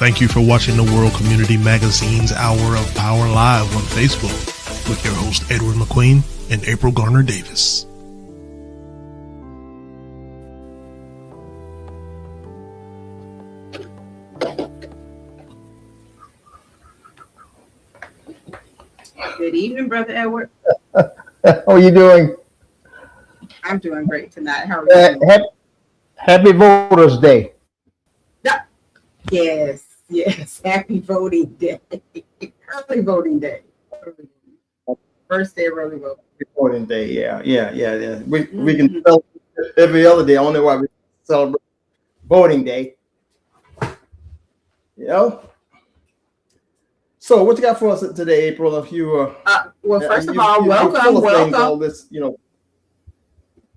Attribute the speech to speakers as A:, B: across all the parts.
A: Thank you for watching the World Community Magazine's Hour of Power Live on Facebook with your host Edward McQueen and April Garner Davis.
B: Good evening, Brother Edward.
C: How are you doing?
B: I'm doing great tonight. How are you doing?
C: Happy Voters Day.
B: Yes. Happy voting day. Early voting day. First day of early voting.
C: Voting day, yeah. We can celebrate every other day. I don't know why we celebrate voting day. You know? So what you got for us today, April? If you
B: well, first of all, welcome.
C: All this, you know.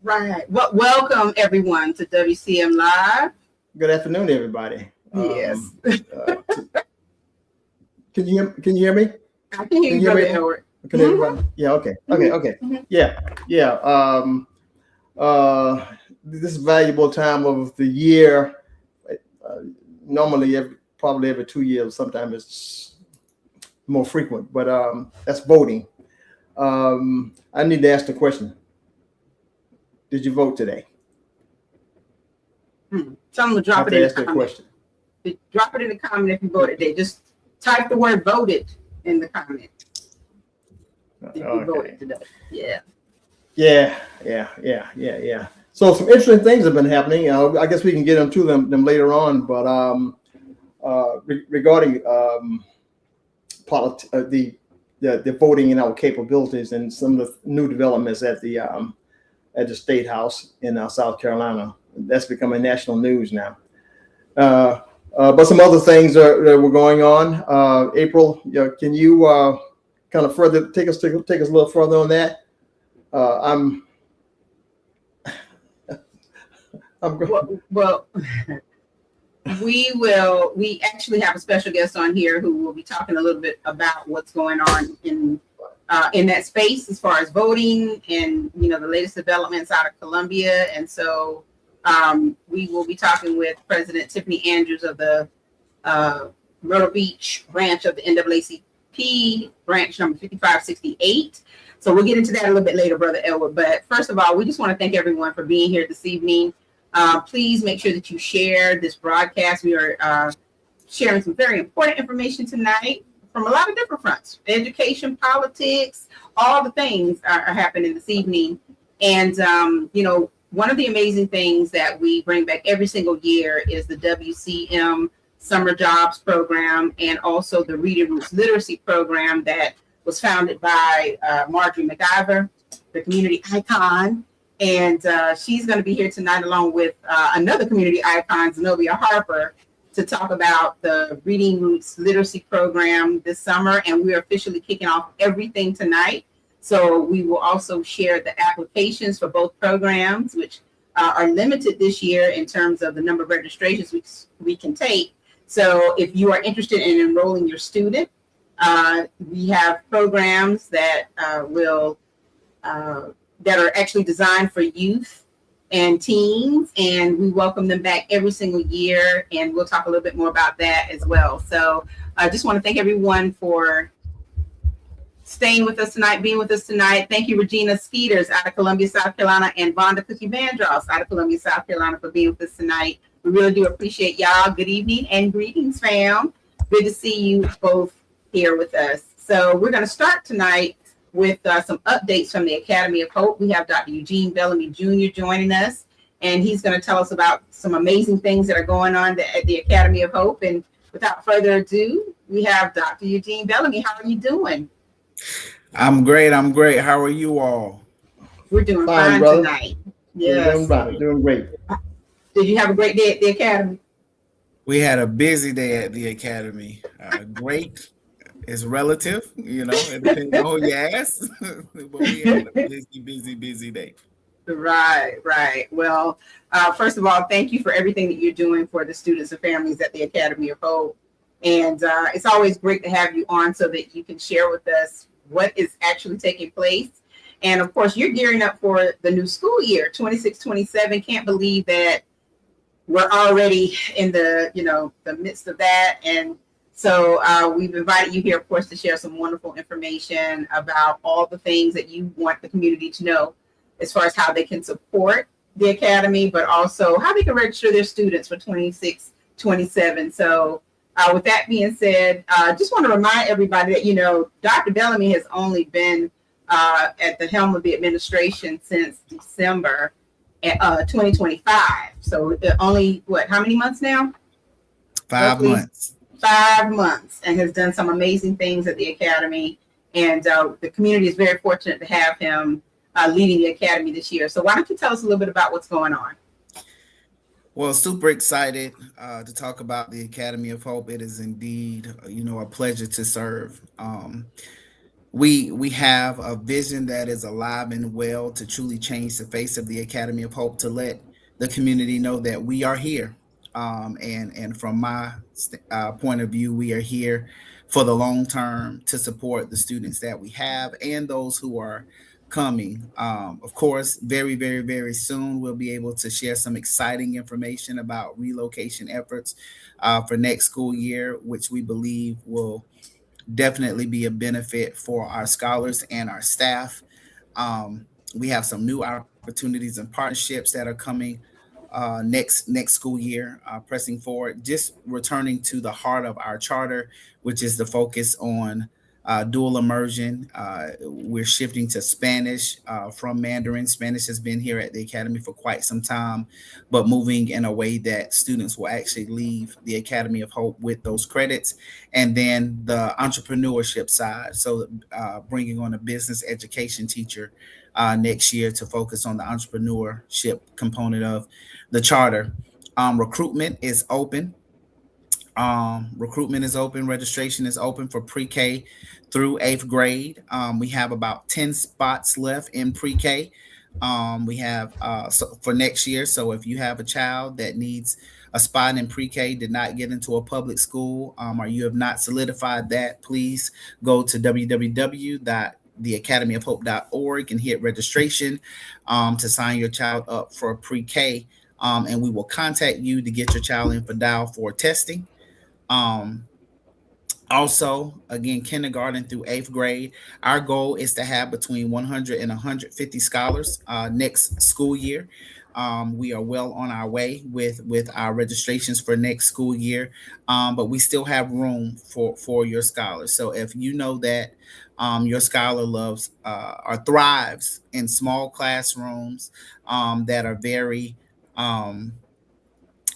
B: Right. Well, welcome everyone to WCM Live.
C: Good afternoon, everybody.
B: Yes.
C: Can you hear me?
B: I can hear you, Brother Edward.
C: Can everybody? Yeah. Okay.
B: Mm-hmm.
C: Yeah. This valuable time of the year. Normally, probably every 2 years. Sometimes it's more frequent, but that's voting. I need to ask the question: did you vote today?
B: Someone will drop it in the comment.
C: Question.
B: Drop it in the comment if you voted today. Just type the word "voted" in the comment. If you voted today.
C: Yeah. So some interesting things have been happening. I guess we can get into them later on. But regarding the voting and our capabilities and some of the new developments at the State House in South Carolina, that's becoming national news now. But some other things that were going on. April, can you kind of further take us a little further on that?
B: Well, we actually have a special guest on here who will be talking a little bit about what's going on in that space as far as voting and the latest developments out of Columbia. And so we will be talking with President Tiffany Andrews of the Myrtle Beach branch of the NAACP, branch number 5568. So we'll get into that a little bit later, Brother Edward. But first of all, we just want to thank everyone for being here this evening. Please make sure that you share this broadcast. We are sharing some very important information tonight from a lot of different fronts: education, politics, all the things are happening this evening. And, one of the amazing things that we bring back every single year is the WCM Summer Jobs Program and also the Reading Roots Literacy Program that was founded by Marjorie McIver, the community icon. And she's going to be here tonight along with another community icon, Zenobia Harper, to talk about the Reading Roots Literacy Program this summer. And we're officially kicking off everything tonight. So we will also share the applications for both programs, which are limited this year in terms of the number of registrations we can take. So if you are interested in enrolling your student, we have programs that that are actually designed for youth and teens, and we welcome them back every single year, and we'll talk a little bit more about that as well. So I just want to thank everyone for staying with us tonight, being with us tonight. Thank you, Regina Skeeters out of Columbia, South Carolina, and Vonda Cookie Vandross out of Columbia, South Carolina, for being with us tonight. We really do appreciate y'all. Good evening and greetings, fam. Good to see you both here with us. So we're going to start tonight with some updates from the Academy of Hope. We have Dr. Eugene Bellamy Jr. joining us, and he's going to tell us about some amazing things that are going on at the Academy of Hope. And without further ado, we have Dr. Eugene Bellamy. How are you doing?
D: I'm great. How are you all?
B: We're doing fine tonight. Yes.
C: Doing great.
B: Did you have a great day at the Academy?
D: We had a busy day at the Academy. Great is relative, it depends on who you ask. But we had a busy day.
B: Right. Well, first of all, thank you for everything that you're doing for the students and families at the Academy of Hope. And it's always great to have you on so that you can share with us what is actually taking place. And of course, you're gearing up for the new school year, 26-27. Can't believe that we're already in the, the midst of that. And so we've invited you here, of course, to share some wonderful information about all the things that you want the community to know as far as how they can support the Academy, but also how they can register their students for 26, 27. So with that being said, just want to remind everybody that, Dr. Bellamy has only been at the helm of the administration since December 2025. So only, how many months now?
D: 5 months.
B: 5 months, and has done some amazing things at the Academy. And the community is very fortunate to have him leading the Academy this year. So why don't you tell us a little bit about what's going on?
D: Well, super excited to talk about the Academy of Hope. It is indeed, a pleasure to serve. We have a vision that is alive and well to truly change the face of the Academy of Hope, to let the community know that we are here. And from my point of view, we are here for the long term to support the students that we have and those who are coming. Of course, very, very, very soon, we'll be able to share some exciting information about relocation efforts for next school year, which we believe will definitely be a benefit for our scholars and our staff. We have some new opportunities and partnerships that are coming next school year, pressing forward, just returning to the heart of our charter, which is the focus on dual immersion. We're shifting to Spanish from Mandarin. Spanish has been here at the Academy for quite some time, but moving in a way that students will actually leave the Academy of Hope with those credits. And then the entrepreneurship side. So bringing on a business education teacher next year to focus on the entrepreneurship component of the charter. Recruitment is open. Registration is open for pre-K through 8th grade. We have about 10 spots left in pre-K. We have for next year. So if you have a child that needs a spot in pre-K, did not get into a public school, or you have not solidified that, please go to www.theacademyofhope.org and hit registration to sign your child up for pre-K. And we will contact you to get your child in for dial for testing. Also, again, kindergarten through 8th grade, our goal is to have between 100 and 150 scholars next school year. We are well on our way with our registrations for next school year, but we still have room for your scholars. So if you know that your scholar loves or thrives in small classrooms that are very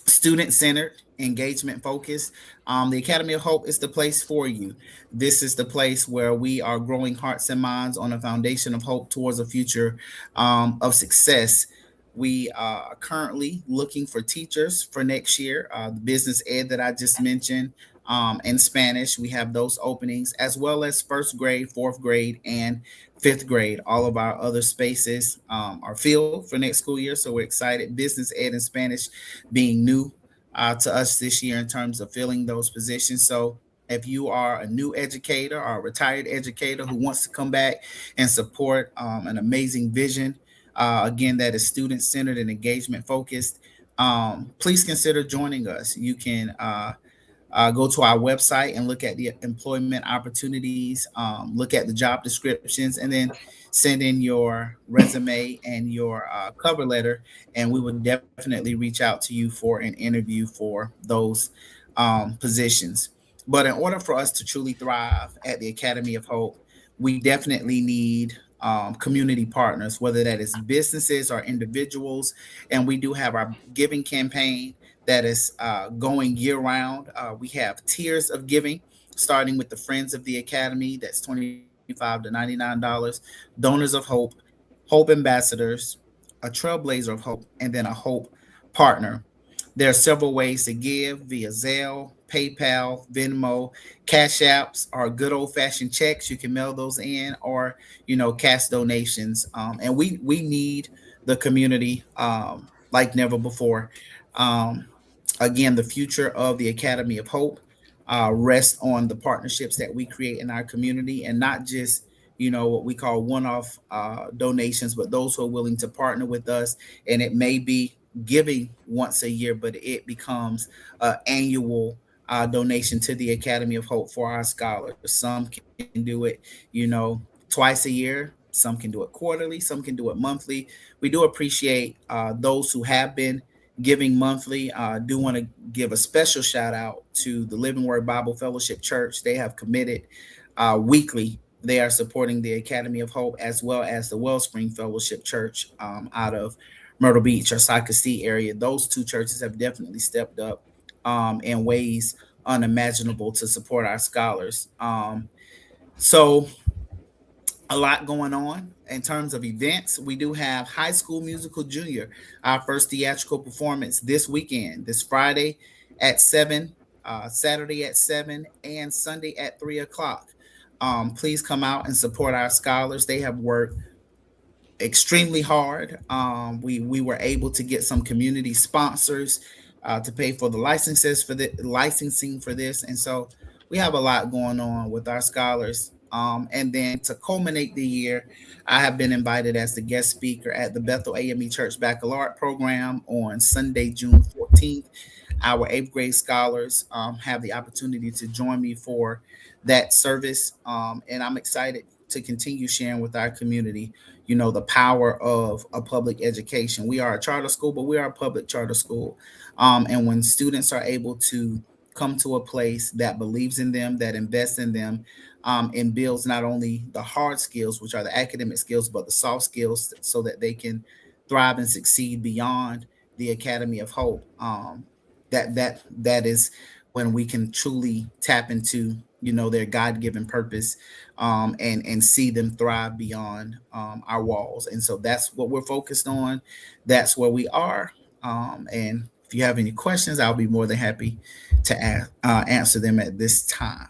D: student-centered, engagement-focused, the Academy of Hope is the place for you. This is the place where we are growing hearts and minds on a foundation of hope towards a future of success. We are currently looking for teachers for next year. The business ed that I just mentioned, and Spanish, we have those openings, as well as 1st grade, 4th grade, and 5th grade. All of our other spaces are filled for next school year, so we're excited. Business ed and Spanish being new to us this year in terms of filling those positions. So if you are a new educator or a retired educator who wants to come back and support an amazing vision, again, that is student-centered and engagement-focused, please consider joining us. You can go to our website and look at the employment opportunities, look at the job descriptions, and then send in your resume and your cover letter, and we would definitely reach out to you for an interview for those positions. But in order for us to truly thrive at the Academy of Hope, we definitely need community partners, whether that is businesses or individuals. And we do have our giving campaign that is going year round. We have tiers of giving, starting with the Friends of the Academy, that's $25 to $99, Donors of Hope, Hope Ambassadors, a Trailblazer of Hope, and then a Hope Partner. There are several ways to give via Zelle, PayPal, Venmo, Cash Apps, or good old-fashioned checks. You can mail those in, or cash donations. And we need the community like never before. Again, the future of the Academy of Hope rests on the partnerships that we create in our community, and not just what we call one-off donations, but those who are willing to partner with us, and it may be giving once a year, but it becomes an annual donation to the Academy of Hope for our scholars. Some can do it, twice a year. Some can do it quarterly. Some can do it monthly. We do appreciate those who have been giving monthly. Do want to give a special shout out to the Living Word Bible Fellowship Church. They have committed weekly. They are supporting the Academy of Hope, as well as the Wellspring Fellowship Church out of Myrtle Beach or Socastee area. Those two churches have definitely stepped up in ways unimaginable to support our scholars. So a lot going on in terms of events. We do have High School Musical Junior, our first theatrical performance this weekend, this Friday at 7, Saturday at 7, and Sunday at 3 o'clock. Please come out and support our scholars. They have worked extremely hard. We were able to get some community sponsors to pay for the licensing for this, and so we have a lot going on with our scholars. And then to culminate the year, I have been invited as the guest speaker at the Bethel AME Church Baccalaureate Program on Sunday, June 14th. Our 8th grade scholars have the opportunity to join me for that service. And I'm excited to continue sharing with our community, the power of a public education. We are a charter school, but we are a public charter school. And when students are able to come to a place that believes in them, that invests in them, and builds not only the hard skills, which are the academic skills, but the soft skills so that they can thrive and succeed beyond the Academy of Hope. That is when we can truly tap into, their God-given purpose and see them thrive beyond our walls. And so that's what we're focused on. That's where we are. And if you have any questions, I'll be more than happy to answer them at this time.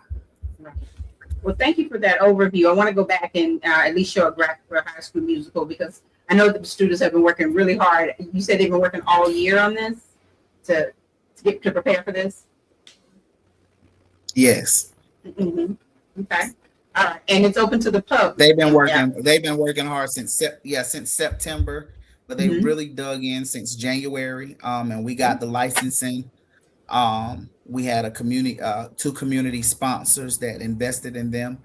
B: Well, thank you for that overview. I want to go back and at least show a graphic for High School Musical, because I know that the students have been working really hard. You said they've been working all year on this to prepare for this?
D: Yes.
B: Mm-hmm. Okay. All right. And it's open to the public.
D: They've been working. Yeah. They've been working hard since September, but they really dug in since January. And we got the licensing. We had two community sponsors that invested in them.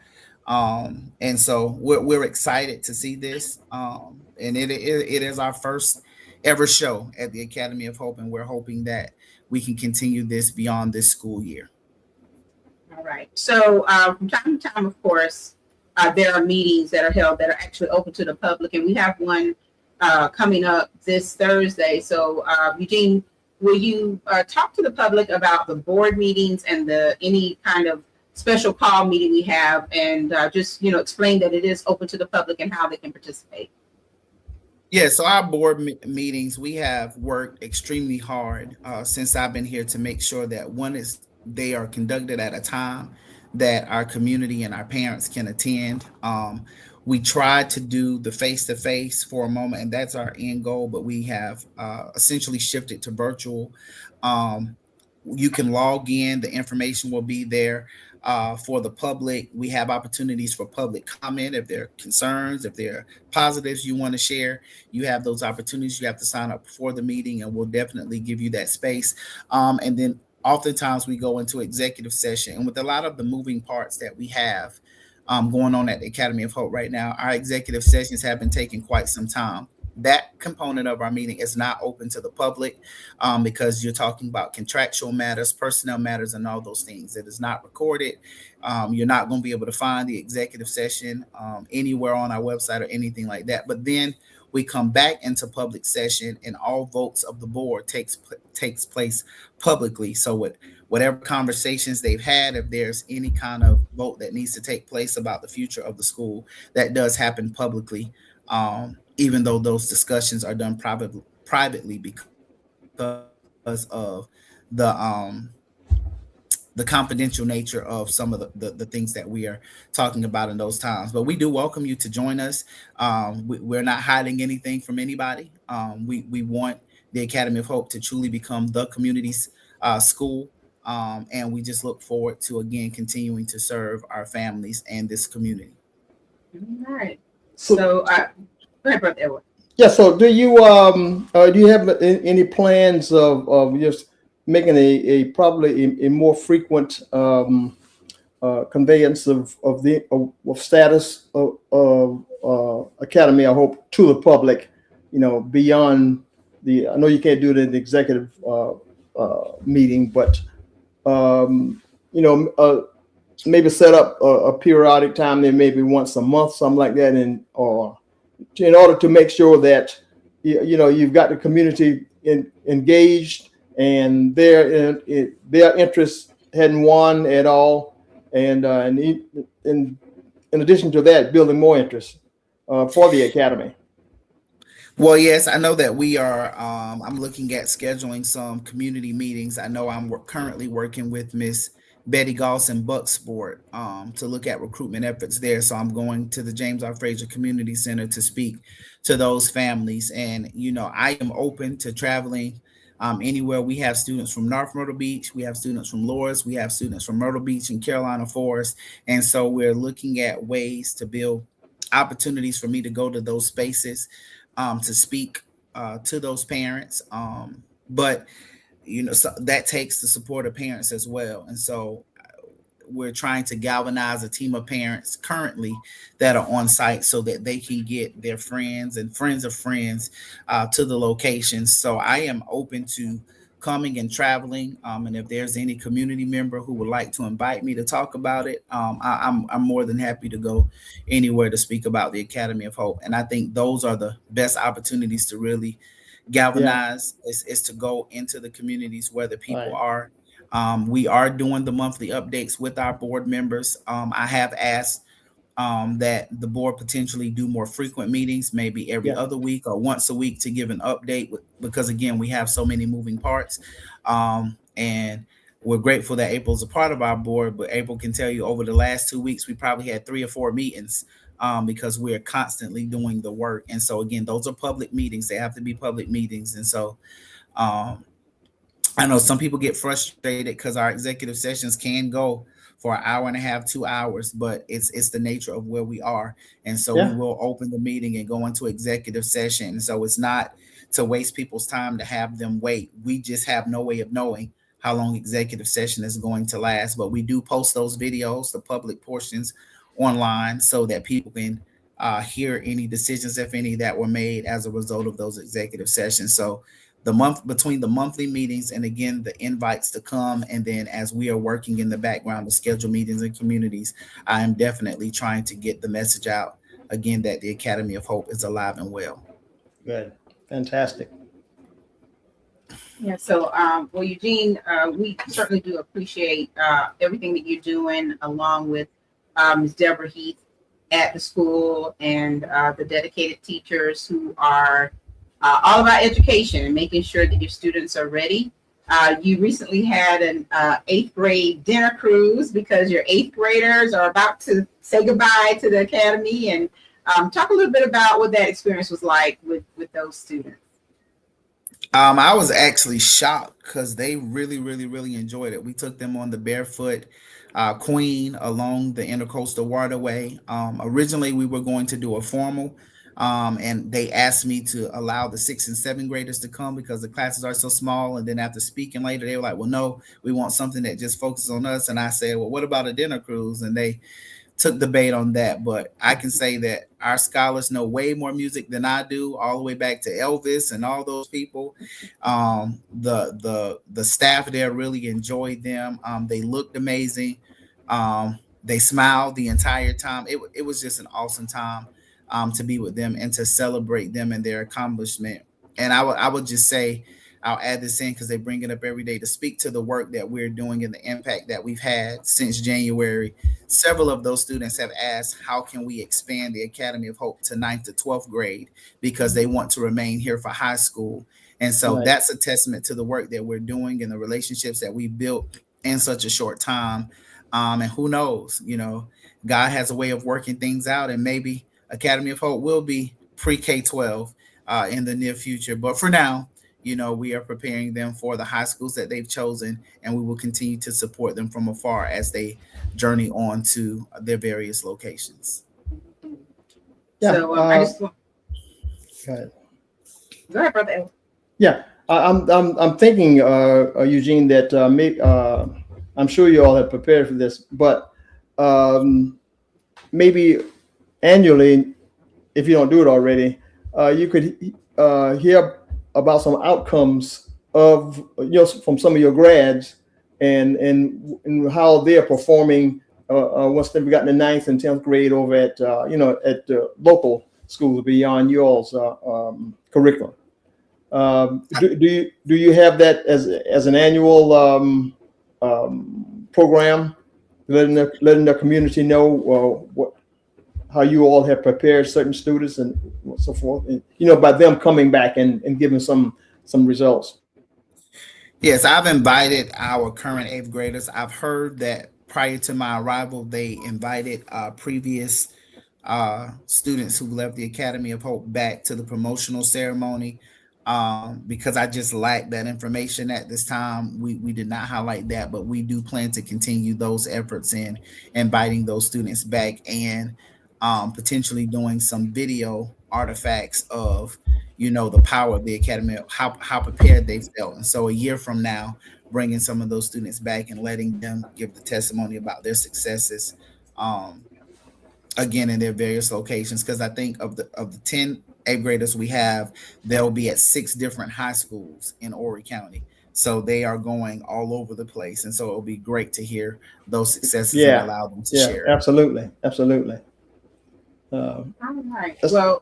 D: And so we're excited to see this. And it is our first ever show at the Academy of Hope. And we're hoping that we can continue this beyond this school year.
B: All right. So from time to time, of course, there are meetings that are held that are actually open to the public. And we have one coming up this Thursday. So Eugene, will you talk to the public about the board meetings and any kind of special call meeting we have, and just explain that it is open to the public and how they can participate?
D: Yeah, so our board meetings, we have worked extremely hard since I've been here to make sure that they are conducted at a time that our community and our parents can attend. We tried to do the face-to-face for a moment, and that's our end goal, but we have essentially shifted to virtual. You can log in. The information will be there for the public. We have opportunities for public comment. If there are concerns, if there are positives you want to share, you have those opportunities. You have to sign up before the meeting, and we'll definitely give you that space. And then oftentimes we go into executive session. And with a lot of the moving parts that we have going on at the Academy of Hope right now, our executive sessions have been taking quite some time. That component of our meeting is not open to the public because you're talking about contractual matters, personnel matters, and all those things. It is not recorded. You're not going to be able to find the executive session anywhere on our website or anything like that. But then we come back into public session, and all votes of the board takes place publicly. So with whatever conversations they've had, if there's any kind of vote that needs to take place about the future of the school, that does happen publicly, even though those discussions are done privately because of the confidential nature of some of the things that we are talking about in those times. But we do welcome you to join us. We're not hiding anything from anybody. We want the Academy of Hope to truly become the community's school. And we just look forward to, again, continuing to serve our families and this community.
B: All right.
C: So,
B: So, go ahead, Brother Edward.
C: yeah. So, do you have any plans of just making a probably a more frequent conveyance of status of Academy of Hope to the public? You know, beyond the. I know you can't do it in the executive meeting, but you know, maybe set up a periodic time there, maybe once a month, something like that, and or in order to make sure that you know you've got the community engaged and their interest hadn't won at all, and in addition to that, building more interest for the academy.
D: Well, yes, I know that we are. I'm looking at scheduling some community meetings. I know I'm currently working with Miss Betty Goss in Bucksport to look at recruitment efforts there. So I'm going to the James R. Frazier Community Center to speak to those families. And, you know, I am open to traveling anywhere. We have students from North Myrtle Beach. We have students from Loris. We have students from Myrtle Beach and Carolina Forest. And so we're looking at ways to build opportunities for me to go to those spaces to speak to those parents. But, you know, so that takes the support of parents as well. And so we're trying to galvanize a team of parents currently that are on site so that they can get their friends and friends of friends to the locations. So I am open to coming and traveling. And if there's any community member who would like to invite me to talk about it, I'm more than happy to go anywhere to speak about the Academy of Hope. And I think those are the best opportunities to really galvanize is to go into the communities where the people are. We are doing the monthly updates with our board members. I have asked that the board potentially do more frequent meetings, maybe every other week or once a week to give an update because again, we have so many moving parts. And we're grateful that April's a part of our board, but April can tell you over the last 2 weeks, we probably had 3 or 4 meetings because we're constantly doing the work. And so again, those are public meetings. They have to be public meetings. And so I know some people get frustrated because our executive sessions can go for an hour and a half, 2 hours, but it's the nature of where we are. And so we will open the meeting and go into executive session. And so it's not to waste people's time to have them wait. We just have no way of knowing how long executive session is going to last, but we do post those videos, the public portions online so that people can hear any decisions, if any, that were made as a result of those executive sessions. So the month between the monthly meetings and again, the invites to come. And then as we are working in the background to schedule meetings in communities, I am definitely trying to get the message out again, that the Academy of Hope is alive and well.
C: Good. Fantastic.
B: Yeah. So, well, Eugene, we certainly do appreciate everything that you're doing along with Ms. Deborah Heath at the school and the dedicated teachers who are all about education and making sure that your students are ready. You recently had an 8th grade dinner cruise because your 8th graders are about to say goodbye to the academy, and talk a little bit about what that experience was like with those students.
D: I was actually shocked because they really, really, really enjoyed it. We took them on the Barefoot Queen along the Intercoastal Waterway. Originally, we were going to do a formal, and they asked me to allow the 6th and 7th graders to come because the classes are so small. And then after speaking later, they were like, well, no, we want something that just focuses on us. And I said, well, what about a dinner cruise? And they took the bait on that. But I can say that our scholars know way more music than I do, all the way back to Elvis and all those people. The staff there really enjoyed them. They looked amazing. They smiled the entire time. It was just an awesome time to be with them and to celebrate them and their accomplishment. And I would just say, I'll add this in because they bring it up every day, to speak to the work that we're doing and the impact that we've had since January. Several of those students have asked, how can we expand the Academy of Hope to 9th to 12th grade, because they want to remain here for high school. And so that's a testament to the work that we're doing and the relationships that we built in such a short time. And who knows, God has a way of working things out, and maybe Academy of Hope will be pre-K-12 in the near future. But for now, we are preparing them for the high schools that they've chosen, and we will continue to support them from afar as they journey on to their various locations.
C: Yeah.
B: So I just want,
C: Go ahead.
B: go ahead, brother.
C: Yeah, I'm thinking, Eugene, that I'm sure you all have prepared for this, but um, maybe annually, if you don't do it already, you could hear about some outcomes of from some of your grads and how they're performing once they've gotten the ninth and 10th grade over at at local schools beyond yours curriculum. Do you have that as an annual program, letting the community know what how you all have prepared certain students and so forth, and by them coming back and giving some results?
D: Yes, I've invited our current eighth graders. I've heard that prior to my arrival, they invited previous students who left the Academy of Hope back to the promotional ceremony. Because I just lacked that information at this time. We did not highlight that, but we do plan to continue those efforts in inviting those students back and potentially doing some video artifacts of the power of the academy, how prepared they felt. And so a year from now, bringing some of those students back and letting them give the testimony about their successes, again, in their various locations. Because I think of the 10 eighth graders we have, they'll be at 6 different high schools in Horry County. So they are going all over the place. And so it'll be great to hear those successes and
C: Yeah,
D: allow them to
C: yeah,
D: share.
C: absolutely.
B: All right. Well,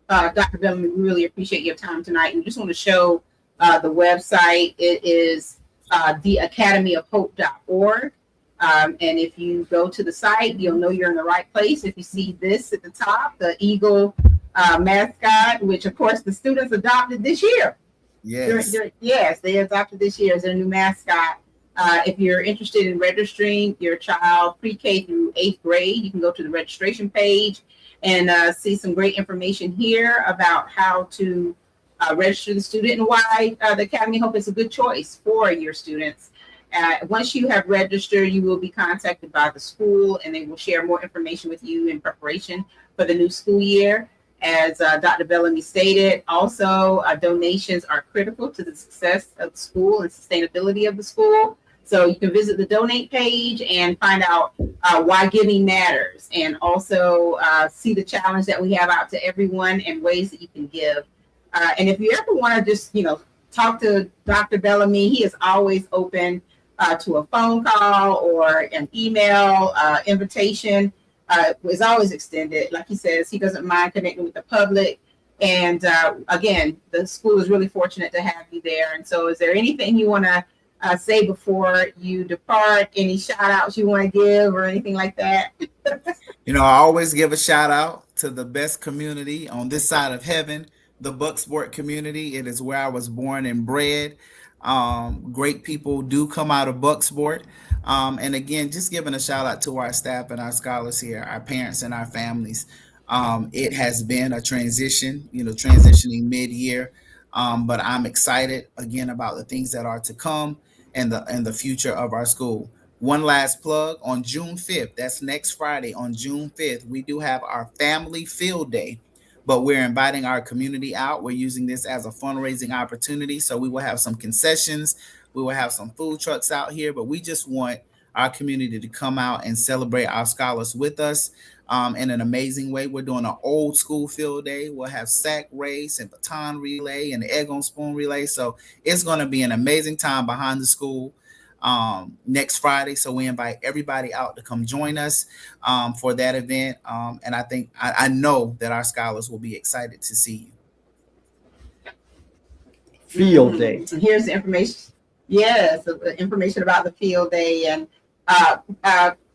B: Dr. Bellamy, we really appreciate your time tonight. And we just want to show the website. It is theacademyofhope.org. And if you go to the site, you'll know you're in the right place. If you see this at the top, the Eagle mascot, which of course the students adopted this year.
D: Yes.
B: Yes, they adopted this year as their new mascot. If you're interested in registering your child pre-K through 8th grade, you can go to the registration page and see some great information here about how to register the student and why the Academy of Hope is a good choice for your students. Once you have registered, you will be contacted by the school and they will share more information with you in preparation for the new school year. As Dr. Bellamy stated, also donations are critical to the success of the school and sustainability of the school. So you can visit the donate page and find out why giving matters, and also see the challenge that we have out to everyone and ways that you can give. And if you ever want to just, talk to Dr. Bellamy, he is always open to a phone call or an email invitation. Is always extended. Like he says, he doesn't mind connecting with the public. And again, the school is really fortunate to have you there. And so is there anything you want to say before you depart? Any shout outs you want to give or anything like that?
D: I always give a shout out to the best community on this side of heaven, the Bucksport community. It is where I was born and bred. Great people do come out of Bucksport. And again, just giving a shout out to our staff and our scholars here, our parents and our families. It has been a transition, transitioning mid-year. But I'm excited again about the things that are to come and the future of our school. One last plug: on June 5th, that's next Friday, on June 5th, we do have our family field day, but we're inviting our community out. We're using this as a fundraising opportunity. So we will have some concessions. We will have some food trucks out here, but we just want our community to come out and celebrate our scholars with us in an amazing way. We're doing an old school field day. We'll have sack race and baton relay and egg on spoon relay. So it's going to be an amazing time behind the school next Friday. So we invite everybody out to come join us for that event. And I know that our scholars will be excited to see you.
C: Field day.
B: Here's the information. Yes, the information about the field day. And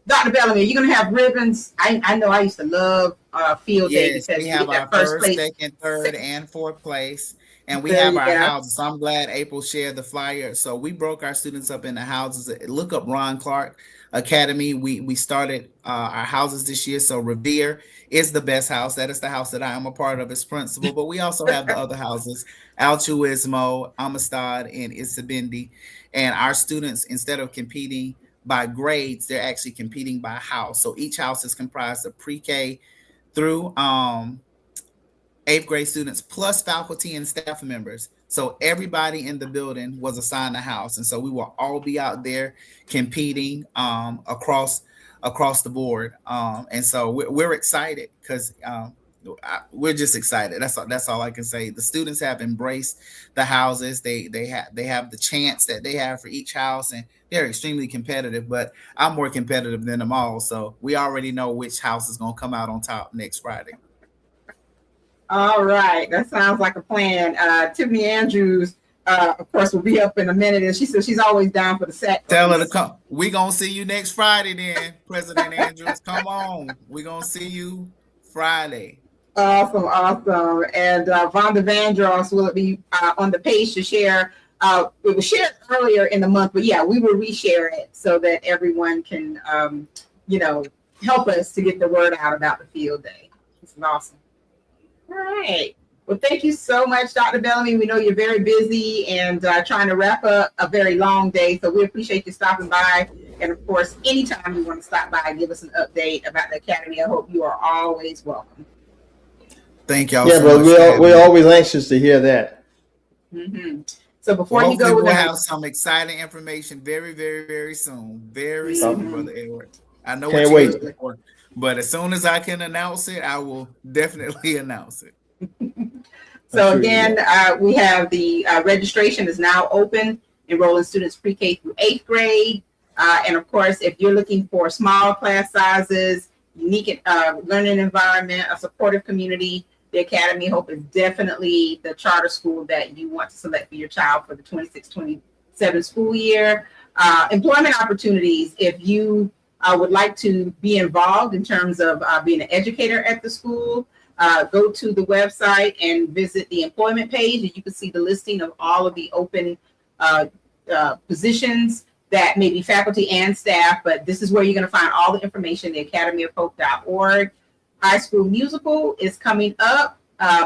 B: Dr. Bellamy, you're going to have ribbons. I know I used to love field day because
D: we have our first, second, third, and fourth place. And we have our houses. So I'm glad April shared the flyer. So we broke our students up into houses. Look up Ron Clark Academy. We started our houses this year. So Revere is the best house. That is the house that I am a part of as principal. But we also have the other houses: Altruismo, Amistad, and Isabindi. And our students, instead of competing by grades, they're actually competing by house. So each house is comprised of pre-K through 8th grade students plus faculty and staff members. So everybody in the building was assigned a house, and so we will all be out there competing across the board. And so we're excited because we're just excited. That's all I can say. The students have embraced the houses. They have the chance that they have for each house, and they're extremely competitive. But I'm more competitive than them all, so we already know which house is going to come out on top next Friday.
B: All right, that sounds like a plan. Tiffany Andrews, of course, will be up in a minute, and she says she's always down for the set.
D: Tell her to come. We're going to see you next Friday then, President Andrews. Come on. We're going to see you Friday.
B: Awesome. And Vonda Vandross will be on the page to share. It was shared earlier in the month, but yeah, we will reshare it so that everyone can, help us to get the word out about the field day. This is awesome. All right. Well, thank you so much, Dr. Bellamy. We know you're very busy and trying to wrap up a very long day, so we appreciate you stopping by. And of course, anytime you want to stop by and give us an update about the Academy, I hope you are always welcome.
D: Thank y'all.
C: Yeah, so but we're always anxious to hear that.
B: Mm-hmm. So before you go,
D: we'll have some exciting information very, very, very soon. Very soon, Brother Edward. I know what you're looking for, but as soon as I can announce it, I will definitely announce it.
B: So again, we have the registration is now open, enrolling students pre-K through 8th grade. And of course, if you're looking for small class sizes, unique learning environment, a supportive community, the Academy of Hope is definitely the charter school that you want to select for your child for the 26-27 school year. Employment opportunities, if you would like to be involved in terms of being an educator at the school, go to the website and visit the employment page, and you can see the listing of all of the open positions that may be faculty and staff, but this is where you're going to find all the information, the academyofhope.org. High School Musical is coming up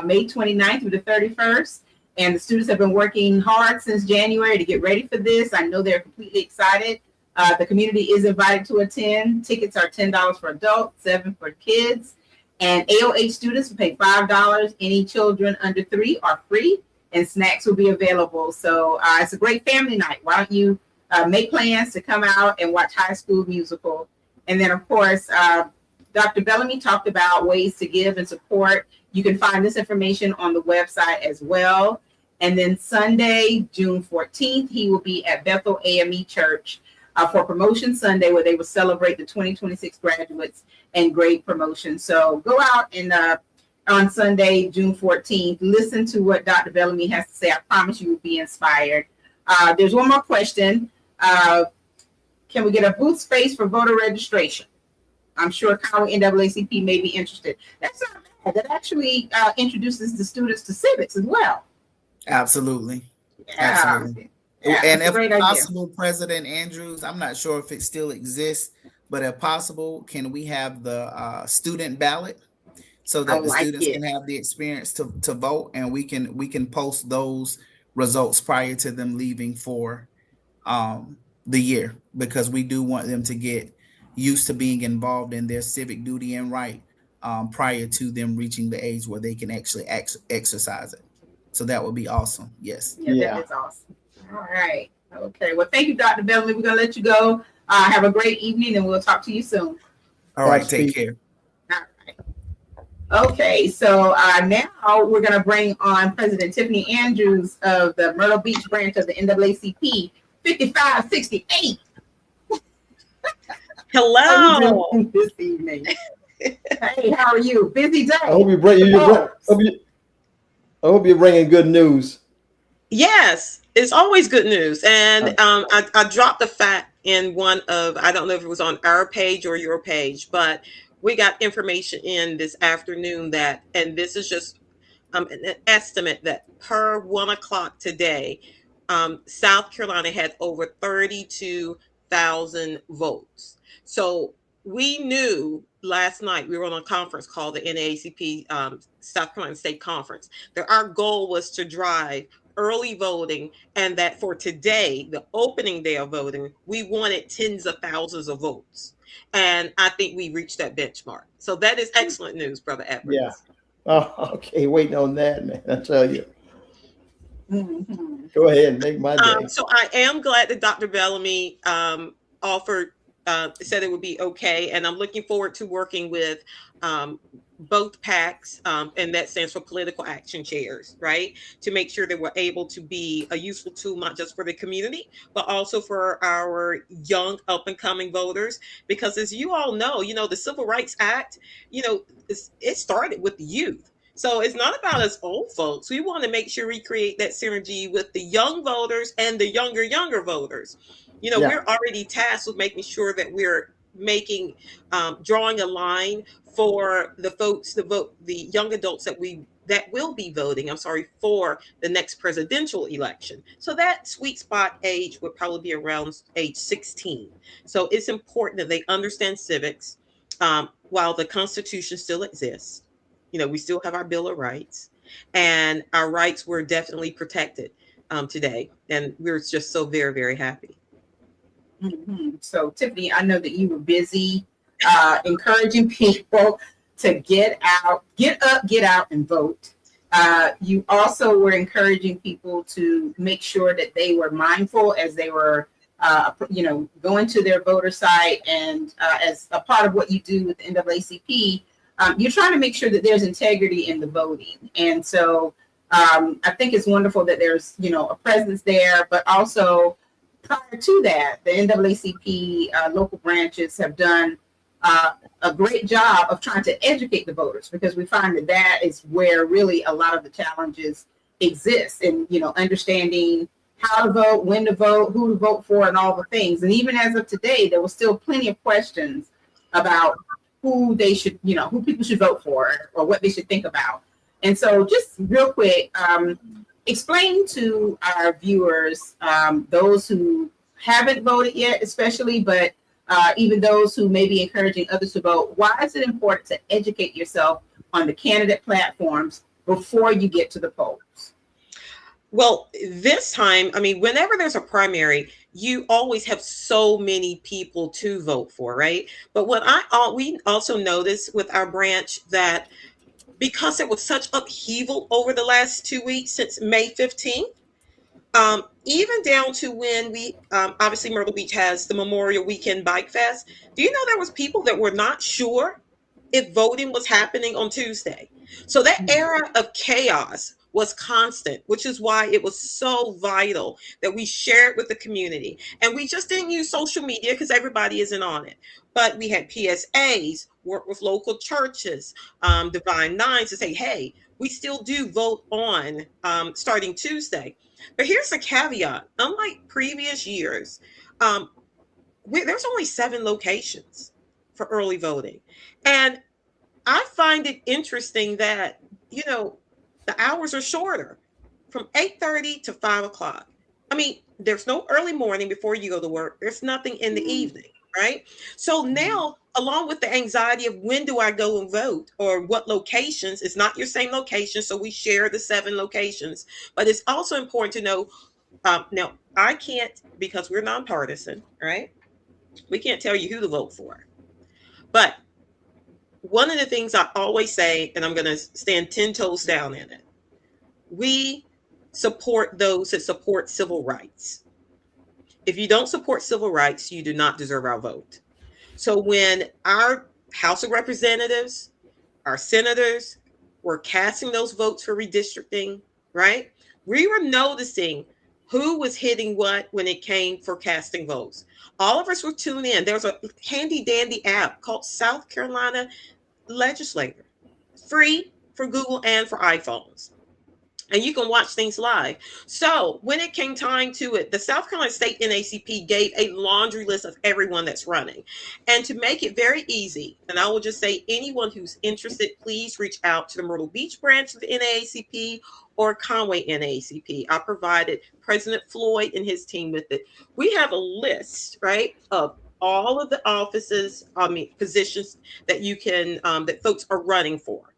B: May 29th through the 31st, and the students have been working hard since January to get ready for this. I know they're completely excited. The community is invited to attend. Tickets are $10 for adults, $7 for kids, and AOH students will pay $5. Any children under 3 are free, and snacks will be available. So it's a great family night. Why don't you make plans to come out and watch High School Musical? And then, of course, Dr. Bellamy talked about ways to give and support. You can find this information on the website as well. And then Sunday, June 14th, he will be at Bethel AME Church for Promotion Sunday, where they will celebrate the 2026 graduates and grade promotion. So go out and on Sunday, June 14th, listen to what Dr. Bellamy has to say. I promise you will be inspired. There's one more question. Can we get a booth space for voter registration? I'm sure Conway NAACP may be interested. That's not bad. That actually introduces the students to civics as well.
D: Absolutely.
B: Yeah.
D: Absolutely.
B: Yeah,
D: and if possible, idea. President Andrews, I'm not sure if it still exists, but if possible, can we have the student ballot so that the students can have the experience to vote, and we can post those results prior to them leaving for the year, because we do want them to get used to being involved in their civic duty and right prior to them reaching the age where they can actually exercise it. So that would be awesome. Yes.
B: Yeah, that is awesome. All right. Okay. Well, thank you, Dr. Bellamy. We're going to let you go. Have a great evening, and we'll talk to you soon.
D: All right. Take care.
B: All right. Okay. So now we're going to bring on President Tiffany Andrews of the Myrtle Beach branch of the NAACP, 5568.
E: Hello.
B: This evening. Hey, how are you? Busy day.
C: I hope you're bringing good news.
E: Yes, it's always good news. And I dropped a fact in one of, I don't know if it was on our page or your page, but we got information in this afternoon that, and this is just an estimate that per 1 o'clock today, South Carolina had over 32,000 votes. So we knew last night, we were on a conference called the NAACP South Carolina State Conference, that our goal was to drive early voting, and that for today, the opening day of voting, we wanted tens of thousands of votes. And I think we reached that benchmark. So that is excellent news, Brother Edwards.
C: Yeah. Oh, okay. Waiting on that, man. I tell you.
B: Mhm.
C: Go ahead and make my day.
E: So I am glad that Dr. Bellamy offered, said it would be okay. And I'm looking forward to working with both PACs, and that stands for political action chairs, right? To make sure that we're able to be a useful tool, not just for the community, but also for our young up and coming voters. Because as you all know, the Civil Rights Act, it started with the youth. So it's not about us old folks. We want to make sure we create that synergy with the young voters and the younger voters.
C: Yeah.
E: We're already tasked with making sure that we're drawing a line for the folks to vote, the young adults that will be voting, for the next presidential election. So that sweet spot age would probably be around age 16. So it's important that they understand civics while the Constitution still exists. We still have our Bill of Rights, and our rights were definitely protected today. And we're just so very, very happy.
B: Mhm. So, Tiffany, I know that you were busy encouraging people to get up, get out and vote. You also were encouraging people to make sure that they were mindful as they were, going to their voter site. And as a part of what you do with the NAACP, you're trying to make sure that there's integrity in the voting. And so I think it's wonderful that there's, a presence there, but also prior to that, the NAACP local branches have done a great job of trying to educate the voters, because we find that is where really a lot of the challenges exist in, understanding how to vote, when to vote, who to vote for, and all the things. And even as of today, there was still plenty of questions about who they should, who people should vote for or what they should think about. And so just real quick, explain to our viewers, those who haven't voted yet, especially, but even those who may be encouraging others to vote, why is it important to educate yourself on the candidate platforms before you get to the polls?
E: Well, this time, whenever there's a primary, you always have so many people to vote for, right? But what we also noticed with our branch, that because it was such upheaval over the last 2 weeks since May 15th, even down to when we, obviously Myrtle Beach has the Memorial Weekend Bike Fest. Do you know there was people that were not sure if voting was happening on Tuesday? So that era of chaos was constant, which is why it was so vital that we share it with the community. And we just didn't use social media because everybody isn't on it. But we had PSAs, work with local churches, Divine Nines to say, hey, we still do vote on starting Tuesday. But here's a caveat. Unlike previous years, there's only 7 locations for early voting. And I find it interesting that, the hours are shorter, from 8:30 to 5 o'clock. There's no early morning before you go to work. There's nothing in the evening, right? So now, along with the anxiety of when do I go and vote or what locations, it's not your same location. So we share the 7 locations, but it's also important to know, now I can't, because we're nonpartisan, right? We can't tell you who to vote for. But one of the things I always say, and I'm going to stand 10 toes down in it, we support those that support civil rights. If you don't support civil rights, you do not deserve our vote. So when our House of Representatives, our senators were casting those votes for redistricting, right? We were noticing who was hitting what when it came for casting votes. All of us were tuning in. There was a handy dandy app called South Carolina Legislator, free for Google and for iPhones. And you can watch things live. So when it came time to it, the South Carolina State NAACP gave a laundry list of everyone that's running. And to make it very easy, and I will just say anyone who's interested, please reach out to the Myrtle Beach branch of the NAACP or Conway NAACP. I provided President Floyd and his team with it. We have a list, right, of all of the offices, positions that you can, that folks are running for,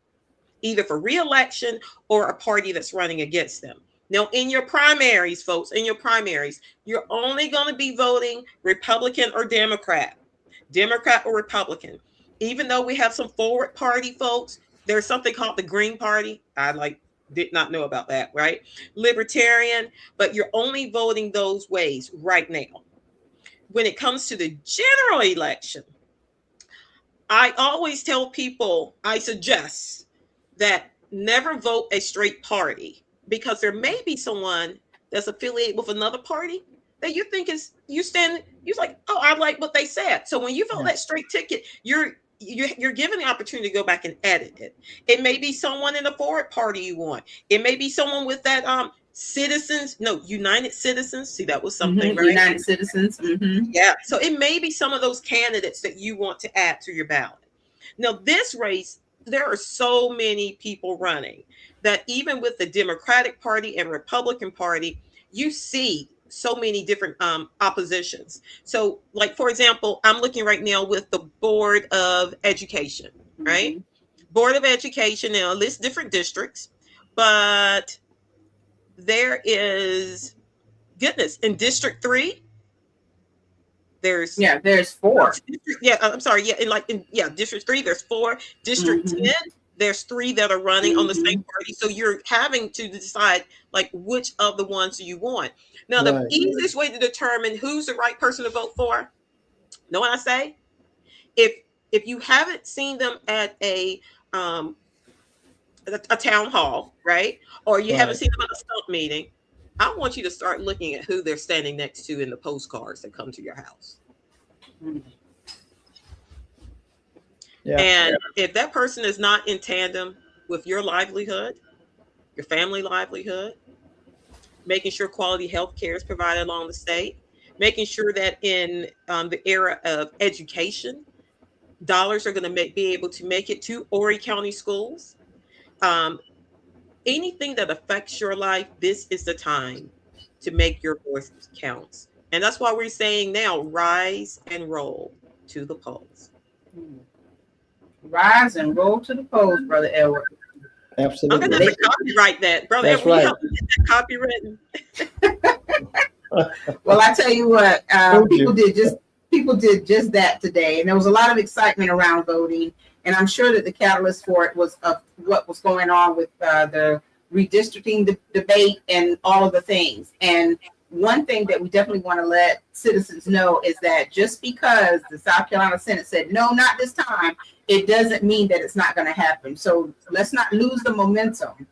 E: either for re-election or a party that's running against them. Now, in your primaries, folks, in your primaries, you're only going to be voting Republican or Democrat or Republican. Even though we have some forward party folks, there's something called the Green Party. Did not know about that, right? Libertarian, but you're only voting those ways right now. When it comes to the general election, I always tell people, I suggest that never vote a straight party, because there may be someone that's affiliated with another party that you think is, you're like, oh, I like what they said. So when you vote that straight ticket, you're given the opportunity to go back and edit it. It may be someone in the forward party you want. It may be someone with that United Citizens. See, that was something, right?
B: United Citizens. Mm-hmm.
E: Yeah. So it may be some of those candidates that you want to add to your ballot. Now, this race, there are so many people running that even with the Democratic Party and Republican Party, you see so many different oppositions. So, like, for example, I'm looking right now with the Board of Education, right? Mm-hmm. Board of Education now lists different districts, but there is, goodness, in District 3, there's
B: 4.
E: District 3, there's 4. District 10, there's 3 that are running on the same party. So you're having to decide, like, which of the ones do you want. Now, the easiest way to determine who's the right person to vote for, know what I say? If you haven't seen them at a town hall, right? Or you haven't seen them at a stump meeting, I want you to start looking at who they're standing next to in the postcards that come to your house. If that person is not in tandem with your livelihood, your family livelihood, making sure quality health care is provided along the state, making sure that in the era of education, dollars are going to be able to make it to Horry County schools. Anything that affects your life, this is the time to make your voice count. And that's why we're saying now, rise and roll to the polls.
B: Rise and roll to the polls, Brother Edward.
C: Absolutely.
E: I'm going to have to copyright that. Brother
C: That's
E: Edward,
C: right.
E: help me get that copywritten.
B: Well, I tell you what, people did just that today, and there was a lot of excitement around voting. And I'm sure that the catalyst for it was what was going on with the redistricting debate and all of the things. And one thing that we definitely want to let citizens know is that just because the South Carolina Senate said, no, not this time, it doesn't mean that it's not going to happen. So let's not lose the momentum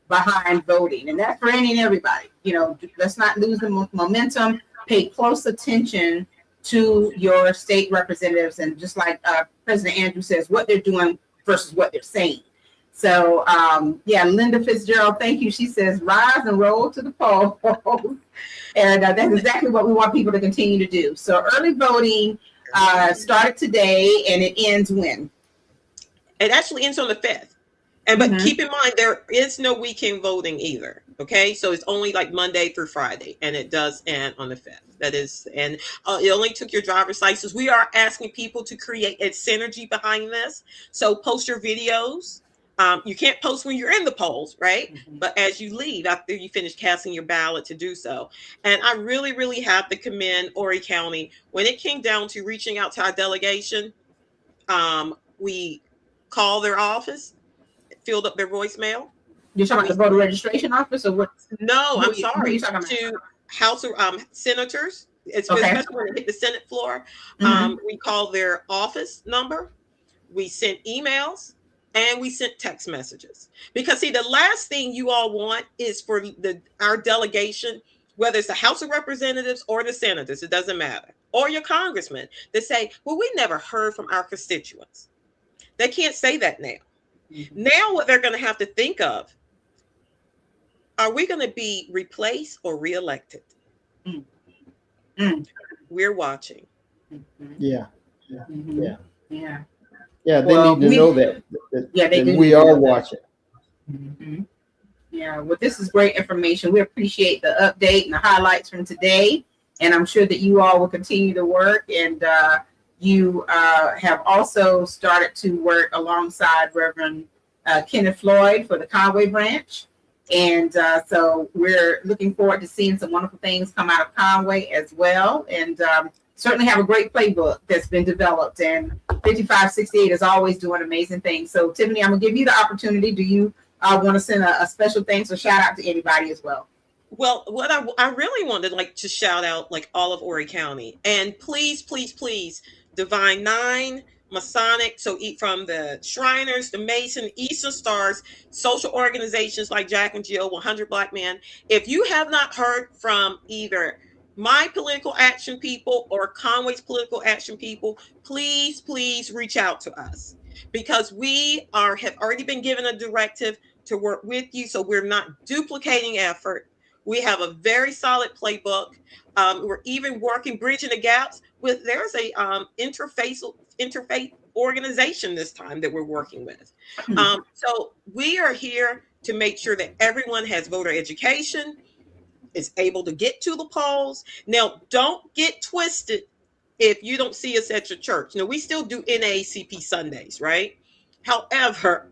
B: behind voting. And that's for any and everybody. Let's not lose the momentum. Pay close attention to your state representatives, and just like President Andrew says, what they're doing versus what they're saying. So, Linda Fitzgerald, thank you. She says, rise and roll to the polls. And that's exactly what we want people to continue to do. So early voting started today, and it ends when?
E: It actually ends on the 5th. But keep in mind, there is no weekend voting either. Okay, so it's only like Monday through Friday, and it does end on the 5th. That is, and it only took your driver's license. We are asking people to create a synergy behind this. So post your videos. You can't post when you're in the polls, right? But as you leave, after you finish casting your ballot, to do so. And I really, really have to commend Horry County. When it came down to reaching out to our delegation, we called their office, filled up their voicemail.
B: You're talking about the voter registration office, or what?
E: No, I'm sorry. To House of senators, especially when they hit the Senate floor. We called their office number. We sent emails, and we sent text messages. Because see, the last thing you all want is for our delegation, whether it's the House of Representatives or the senators, it doesn't matter, or your congressman, to say, well, we never heard from our constituents. They can't say that now. Now what they're going to have to think of, are we going to be replaced or reelected? We're watching.
C: Yeah.
B: Yeah.
C: Yeah, they need to know that we are watching.
B: Yeah, well, this is great information. We appreciate the update and the highlights from today. and I'm sure that you all will continue to work. And you have also started to work alongside Reverend Kenneth Floyd for the Conway branch. And so we're looking forward to seeing some wonderful things come out of Conway as well. And certainly have a great playbook that's been developed. And 5568 is always doing amazing things. So Tiffany, I'm gonna give you the opportunity. Do you want to send a special thanks or shout out to anybody as well?
E: Well, what I really wanted to shout out all of Horry County, and please, please, please, Divine Nine, Masonic, so from the Shriners, the Mason, Eastern Stars, social organizations like Jack and Jill, 100 Black Men. If you have not heard from either my political action people or Conway's political action people, please, please reach out to us, because we have already been given a directive to work with you, so we're not duplicating effort. We have a very solid playbook. We're even bridging the gaps there's a interfaith organization this time that we're working with. So we are here to make sure that everyone has voter education, is able to get to the polls. Now, don't get twisted if you don't see us at your church. Now, we still do NAACP Sundays, right? However,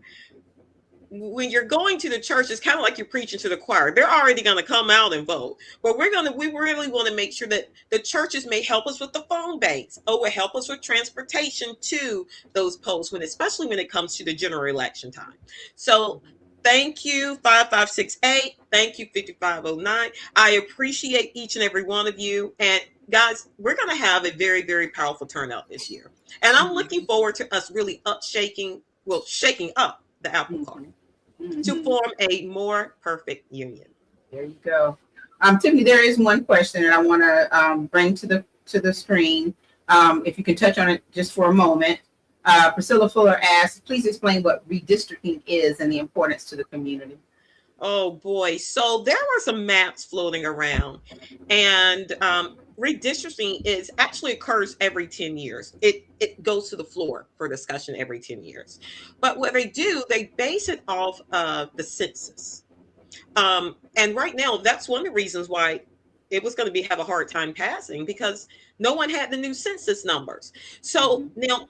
E: when you're going to the church, it's kind of like you're preaching to the choir. They're already going to come out and vote, but we really want to make sure that the churches may help us with the phone banks, or will help us with transportation to those polls, especially when it comes to the general election time. So thank you, 5568. Thank you, 5509. I appreciate each and every one of you. And guys, we're going to have a very, very powerful turnout this year. And I'm looking forward to us really shaking up the apple cart to form a more perfect union.
B: There you go. Tiffany, there is one question that I want to bring to the screen. If you can touch on it just for a moment. Priscilla Fuller asks, please explain what redistricting is and the importance to the community.
E: Oh boy. So there were some maps floating around, and redistricting actually occurs every 10 years. It goes to the floor for discussion every 10 years. But what they do, they base it off of the census. And right now, that's one of the reasons why it was going to have a hard time passing, because no one had the new census numbers. So now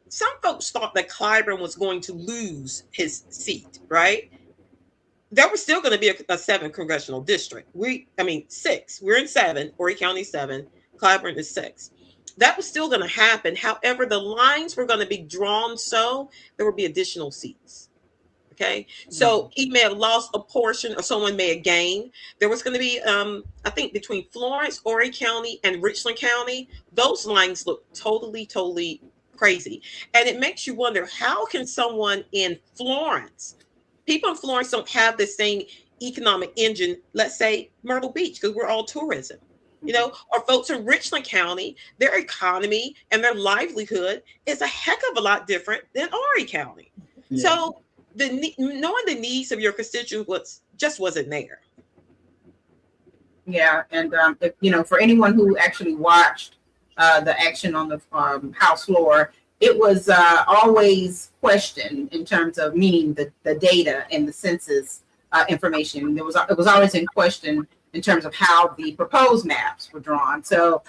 E: some folks thought that Clyburn was going to lose his seat, right? There was still going to be a 7 congressional district. 6. We're in 7, Horry County 7, Clyburn is 6. That was still going to happen. However, the lines were going to be drawn so there would be additional seats. Okay, so he may have lost a portion, or someone may have gained. There was going to be, I think, between Florence, Horry County, and Richland County, those lines look totally, totally crazy. And it makes you wonder, how can someone in Florence, people in Florence don't have the same economic engine, let's say Myrtle Beach, because we're all tourism, or folks in Richland County, their economy and their livelihood is a heck of a lot different than Horry County. Yeah. So knowing the needs of your constituents just wasn't there.
B: Yeah, and for anyone who actually watched the action on the House floor, it was always questioned in terms of meaning the data and the census information. It was always in question in terms of how the proposed maps were drawn. So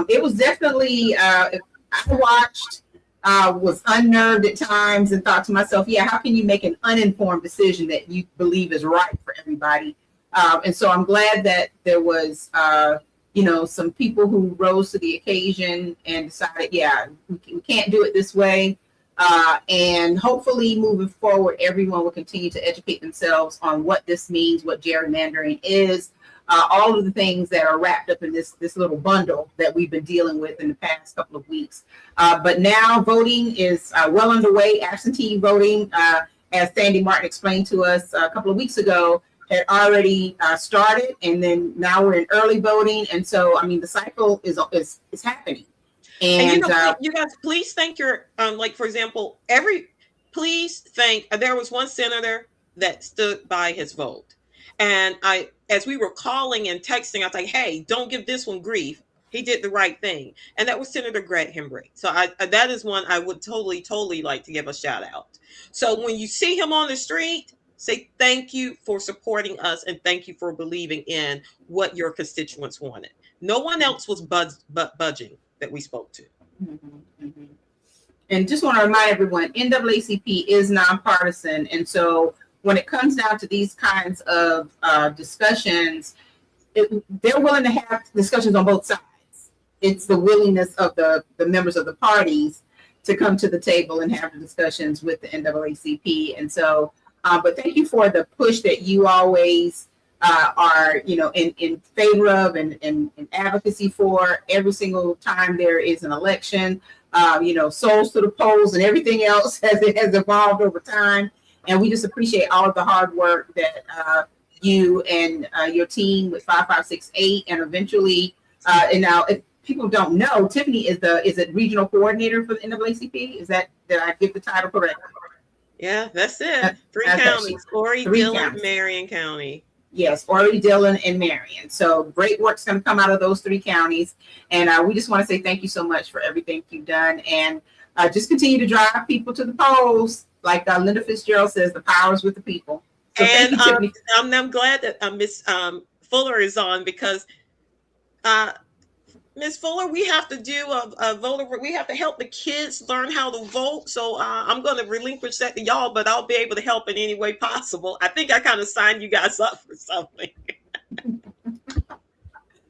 B: it was definitely I watched. Was unnerved at times and thought to myself, yeah, how can you make an uninformed decision that you believe is right for everybody? And so I'm glad that there was, some people who rose to the occasion and decided, yeah, we can't do it this way. And hopefully moving forward, everyone will continue to educate themselves on what this means, what gerrymandering is, all of the things that are wrapped up in this little bundle that we've been dealing with in the past couple of weeks. But now voting is well underway. Absentee voting, as Sandy Martin explained to us a couple of weeks ago, had already started, and then now we're in early voting. And so, the cycle is happening. And
E: you guys, please thank your, for example, please thank, there was one senator that stood by his vote. And as we were calling and texting, I was like, hey, don't give this one grief. He did the right thing. And that was Senator Greg Hembree. So that is one I would totally, totally like to give a shout out. So when you see him on the street, say thank you for supporting us and thank you for believing in what your constituents wanted. No one else was budging that we spoke to.
B: Mm-hmm, mm-hmm. And just want to remind everyone, NAACP is nonpartisan. And so when it comes down to these kinds of discussions, they're willing to have discussions on both sides. It's the willingness of the members of the parties to come to the table and have the discussions with the NAACP. And so, but thank you for the push that you always are, in favor of and advocacy for every single time there is an election. Souls to the polls and everything else as it has evolved over time. And we just appreciate all of the hard work that you and your team with 5568 and eventually, and now if people don't know, Tiffany is it regional coordinator for the NAACP? Did I give the title correct?
E: Yeah, that's it. Three counties, Horry, Dillon, Marion County.
B: Yes, Horry, Dillon, and Marion. So great work's going to come out of those 3 counties. And we just want to say thank you so much for everything you've done. And just continue to drive people to the polls. Like Linda Fitzgerald says, the power is with the people. So
E: and I'm glad that Miss Fuller is on because Ms. Fuller, we have to do a voter. We have to help the kids learn how to vote. So I'm going to relinquish that to y'all, but I'll be able to help in any way possible. I think I kind of signed you guys up for something.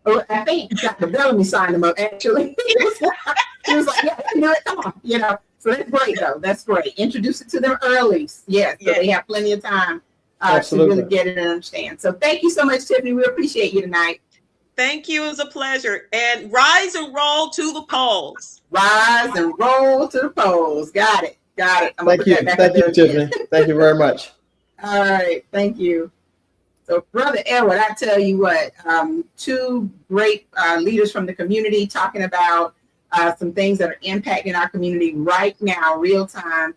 B: Oh, I think Dr. Bellamy signed them up, actually. He was like, yeah, come on, So that's great, though. That's great. Introduce it to them early. Yes, so they have plenty of time to really get it and understand. So thank you so much, Tiffany. We appreciate you tonight.
E: Thank you. It was a pleasure. And rise and roll to the polls.
B: Rise and roll to the polls. Got it.
C: Thank you. Thank you, Tiffany. Thank you very much.
B: All right. Thank you. So, Brother Edward, I tell you what, 2 great leaders from the community talking about some things that are impacting our community right now, real time,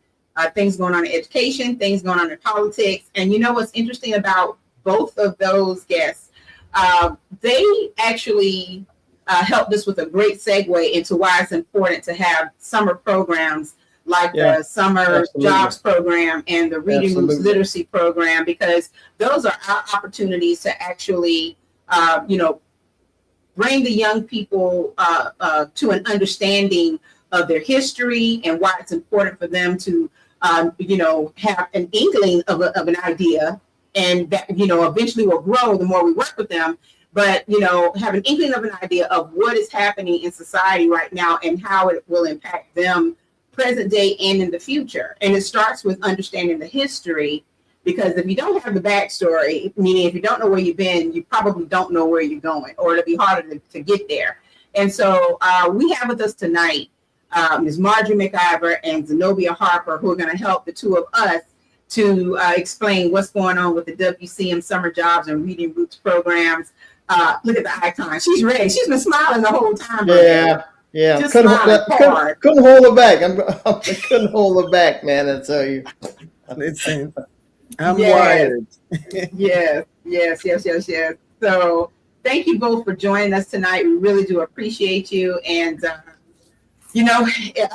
B: things going on in education, things going on in politics. And you know what's interesting about both of those guests? They actually helped us with a great segue into why it's important to have summer programs like the summer jobs program and the reading roots literacy program, because those are our opportunities to actually, bring the young people to an understanding of their history and why it's important for them to, have an inkling of an idea. And that, eventually will grow the more we work with them. But, have an inkling of an idea of what is happening in society right now and how it will impact them present day and in the future. And it starts with understanding the history, because if you don't have the backstory, meaning if you don't know where you've been, you probably don't know where you're going, or it'll be harder to get there. And so we have with us tonight Ms. Marjorie McIver and Zenobia Harper, who are going to help the 2 of us to explain what's going on with the WCM summer jobs and reading roots programs. Look at the icon. She's ready. She's been smiling the whole time.
C: Yeah.
B: Just
C: couldn't hold her back. I couldn't hold her back, man. I tell you.
F: I'm wired.
B: Yes. So thank you both for joining us tonight. We really do appreciate you. And,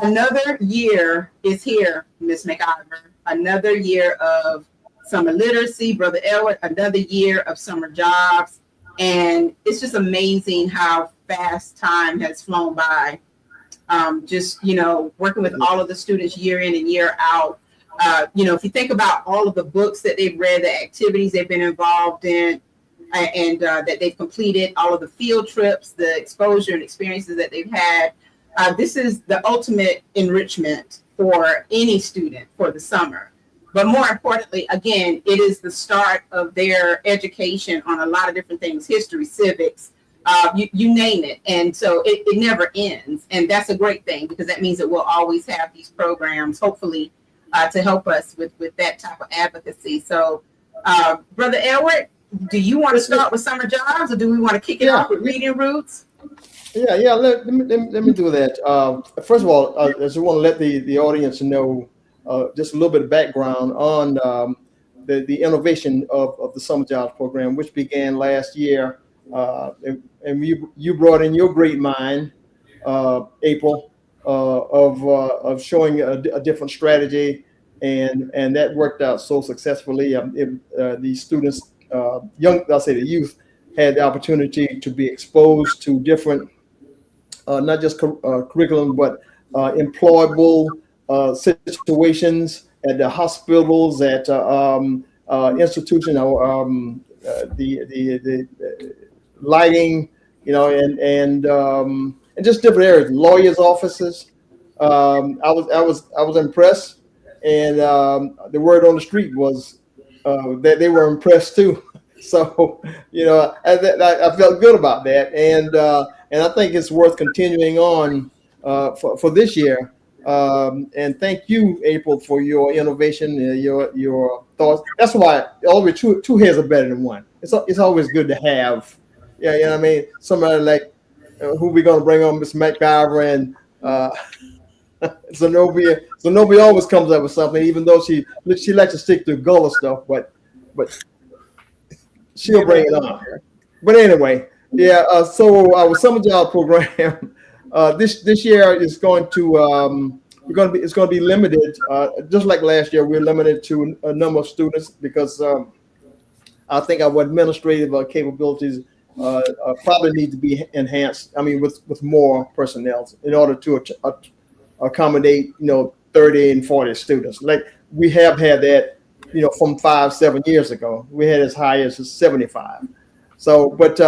B: another year is here, Ms. McIver. Another year of summer literacy, Brother Edward, another year of summer jobs. And it's just amazing how fast time has flown by. Working with all of the students year in and year out. If you think about all of the books that they've read, the activities they've been involved in, and that they've completed, all of the field trips, the exposure and experiences that they've had, this is the ultimate enrichment for any student for the summer. But more importantly, again, it is the start of their education on a lot of different things, history, civics, you name it. And so it never ends. And that's a great thing, because that means that we'll always have these programs, hopefully, to help us with that type of advocacy. So, Brother Edward, do you want to start with summer jobs, or do we want to kick it off with reading roots?
C: Yeah. Let me do that. First of all, I just want to let the audience know just a little bit of background on the innovation of the summer jobs program, which began last year, and you brought in your great mind, April, of showing a different strategy and that worked out so successfully. The students, the youth, had the opportunity to be exposed to different, not just curriculum, but employable situations at the hospitals, at institutions, the lighting, and just different areas, lawyers' offices. I was impressed, and the word on the street was that they were impressed too. So I felt good about that, and I think it's worth continuing on for this year. And thank you, April, for your innovation, your thoughts. That's why always two heads are better than one. It's always good to have, somebody like who we gonna bring on, Miss McIver, and Zenobia. Zenobia always comes up with something, even though she likes to stick to Gullah stuff, but she'll bring it on. But anyway, so our summer job program this year is going to it's going to be limited, just like last year. We're limited to a number of students because I think our administrative capabilities probably need to be enhanced. I mean, with more personnel in order to accommodate 30 and 40 students. Like we have had that from 5-7 years ago. We had as high as 75. So, but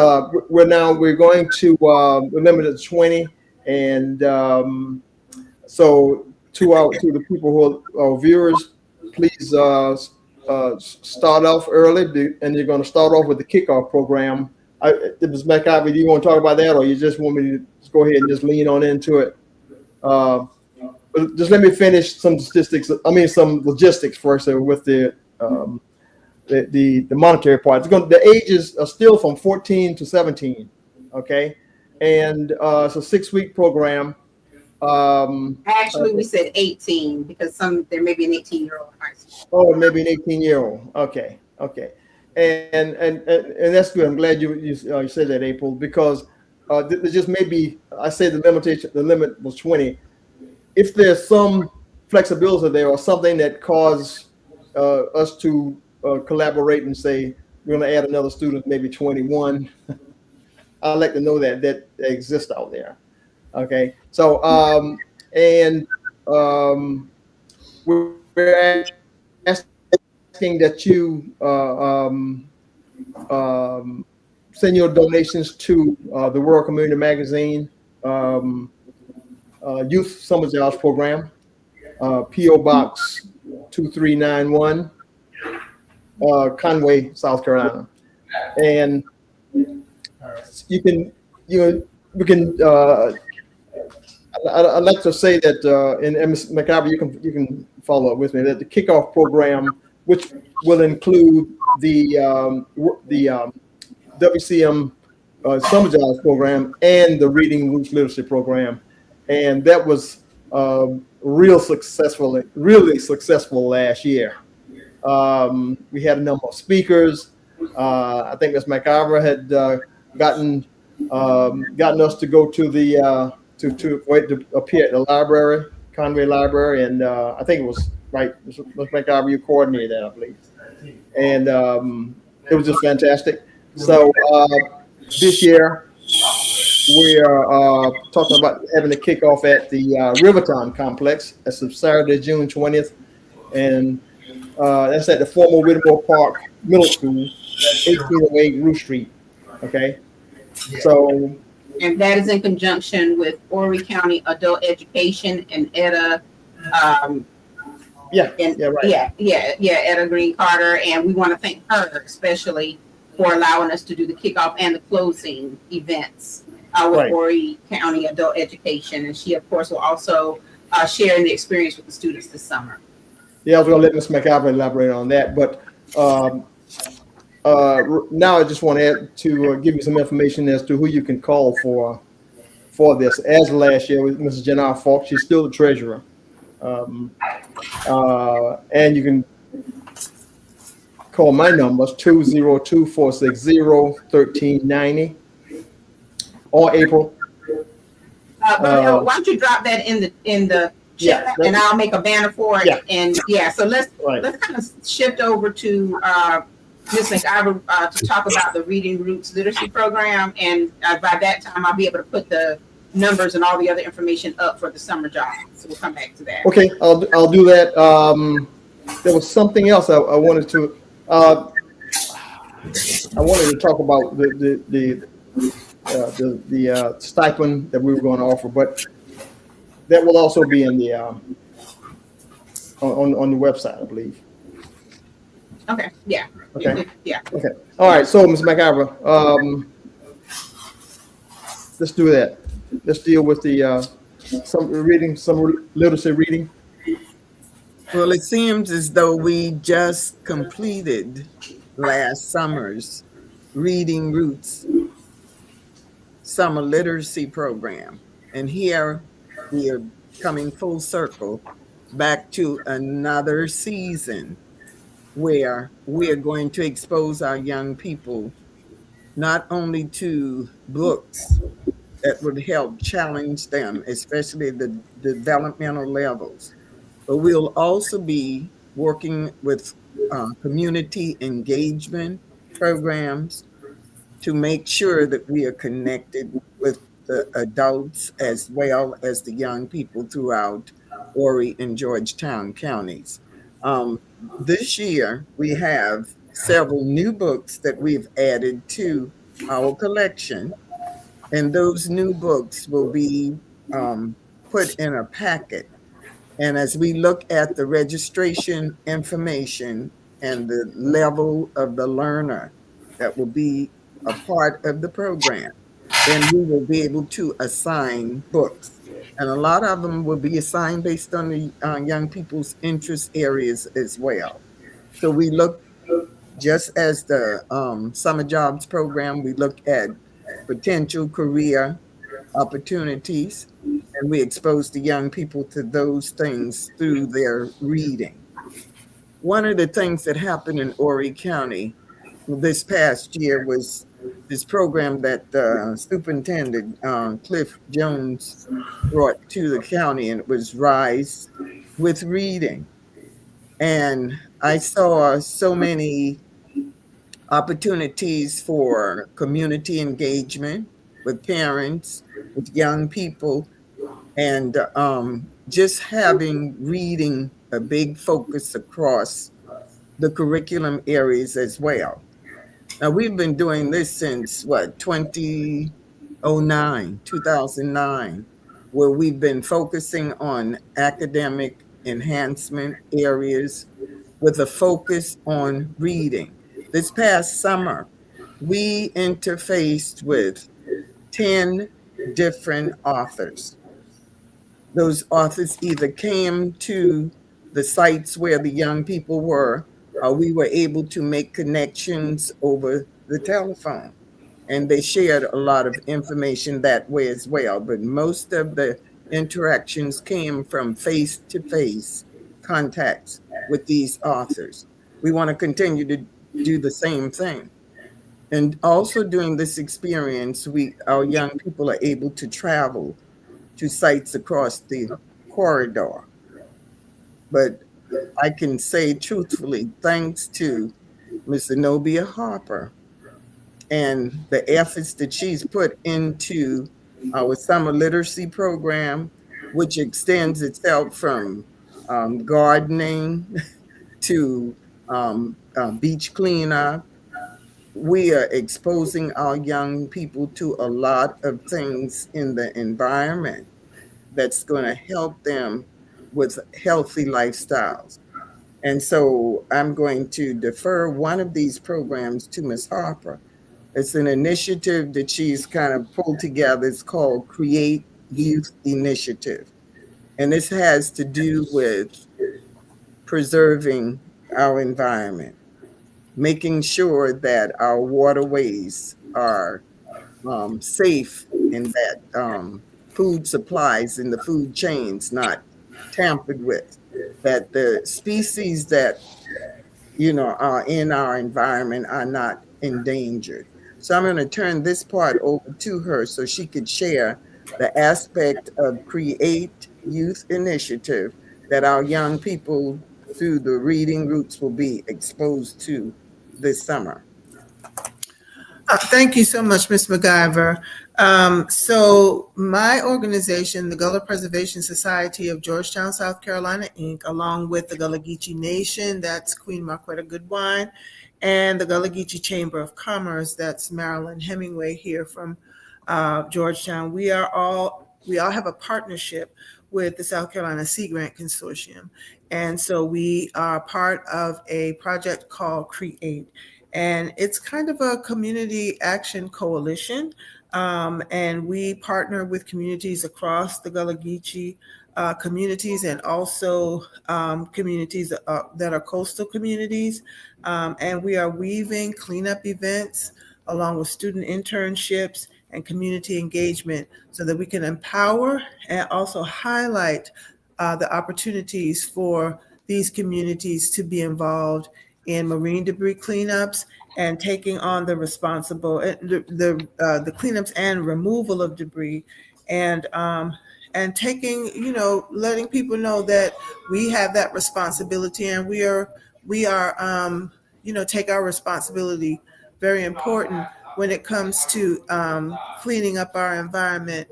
C: we're going to we're limited to 20, and so to the people who are viewers, please start off early, and you're going to start off with the kickoff program. Ms. McIver, do you want to talk about that, or you just want me to just go ahead and just lean on into it? Just let me finish some logistics first with the monetary part. The ages are still from 14 to 17, okay? And it's a 6-week program.
B: Actually, we said 18 because there may be an 18-year-old in high school.
C: Oh, maybe an 18-year-old. Okay. And that's good. I'm glad you said that, April, because there just may be. I said the limit was 20. If there's some flexibility there or something that causes us to collaborate and say we're going to add another student, maybe 21, I'd like to know that exists out there. Okay, so we're asking that you send your donations to the World Community Magazine Youth Summer Jobs Program, P.O. Box 2391, Conway, South Carolina. And we can. I'd like to say that, and Ms. McIver, you can follow up with me, that the kickoff program, which will include the WCM Summer Jobs program and the Reading Roots Literacy program, and that was really successful last year. We had a number of speakers. I think Ms. McIver had gotten us to go to the to appear at the library, Conway Library, and I think it was right. Ms. McIver, you coordinated that, I believe, and it was just fantastic. So this year we are talking about having a kickoff at the Riverton Complex. That's Saturday, June 20th, and that's at the former Whittemore Park Middle School, 1808 Roof Street. Okay, so.
B: And that is in conjunction with Horry County Adult Education and Etta. Etta Green Carter, and we want to thank her especially for allowing us to do the kickoff and the closing events with Horry County Adult Education, and she of course will also share in the experience with the students this summer.
C: Yeah, I was going to let Ms. McIver elaborate on that, but now I just want to give you some information as to who you can call for this. As last year with Mrs. Janelle Falk, she's still the treasurer, and you can call my numbers 202-460-1390 or April.
B: Why don't you drop that in the
C: Yeah,
B: and I'll make a banner for it.
C: Yeah.
B: And yeah, so let's
C: right.
B: kind of shift over to Ms. McIver to talk about the Reading Roots Literacy Program. And by that time, I'll be able to put the numbers and all the other information up for the summer job. So we'll come back to that.
C: Okay, I'll do that. There was something else I wanted to. I wanted to talk about the stipend that we were going to offer, but that will also be in the on the website, I believe.
B: Okay. Yeah.
C: Okay.
B: Yeah.
C: Okay. All right. So, Ms. McIver, let's do that. Let's deal with the some literacy reading.
F: Well, it seems as though we just completed last summer's Reading Roots summer literacy program. And here we are coming full circle back to another season where we are going to expose our young people not only to books that would help challenge them, especially the developmental levels, but we'll also be working with community engagement programs to make sure that we are connected with the adults as well as the young people throughout Horry and Georgetown counties. This year, we have several new books that we've added to our collection, and those new books will be put in a packet. And as we look at the registration information and the level of the learner that will be a part of the program, then we will be able to assign books. And a lot of them will be assigned based on the young people's interest areas as well. So we look, just as the summer jobs program, we look at potential career opportunities, and we expose the young people to those things through their reading. One of the things that happened in Horry County this past year was this program that Superintendent Cliff Jones brought to the county, and it was Rise with Reading. And I saw so many opportunities for community engagement with parents, with young people, and just having reading a big focus across the curriculum areas as well. Now, we've been doing this since 2009, where we've been focusing on academic enhancement areas with a focus on reading. This past summer, we interfaced with 10 different authors. Those authors either came to the sites where the young people were, or we were able to make connections over the telephone. And they shared a lot of information that way as well. But most of the interactions came from face-to-face contacts with these authors. We want to continue to do the same thing. And also during this experience, our young people are able to travel to sites across the corridor. But I can say truthfully, thanks to Ms. Zenobia Harper and the efforts that she's put into our summer literacy program, which extends itself from gardening to beach cleanup. We are exposing our young people to a lot of things in the environment that's going to help them with healthy lifestyles. And so I'm going to defer one of these programs to Ms. Harper. It's an initiative that she's kind of pulled together. It's called Create Youth Initiative. And this has to do with preserving our environment, making sure that our waterways are safe and that food supplies in the food chains not tampered with, that the species that are in our environment are not endangered. So I'm going to turn this part over to her so she could share the aspect of Create youth initiative that our young people through the reading groups will be exposed to this summer?
G: Thank you so much, Ms. MacGyver. So my organization, the Gullah Preservation Society of Georgetown, South Carolina, Inc., along with the Gullah Geechee Nation, that's Queen Marquetta Goodwine, and the Gullah Geechee Chamber of Commerce, that's Marilyn Hemingway here from Georgetown. We all have a partnership with the South Carolina Sea Grant Consortium. And so we are part of a project called CREATE. And it's kind of a community action coalition. And we partner with communities across the Gullah Geechee communities and also communities that are coastal communities. And we are weaving cleanup events along with student internships and community engagement so that we can empower and also highlight the opportunities for these communities to be involved in marine debris cleanups and taking on the the cleanups and removal of debris, and taking, letting people know that we have that responsibility, and we are take our responsibility very important when it comes to cleaning up our environment.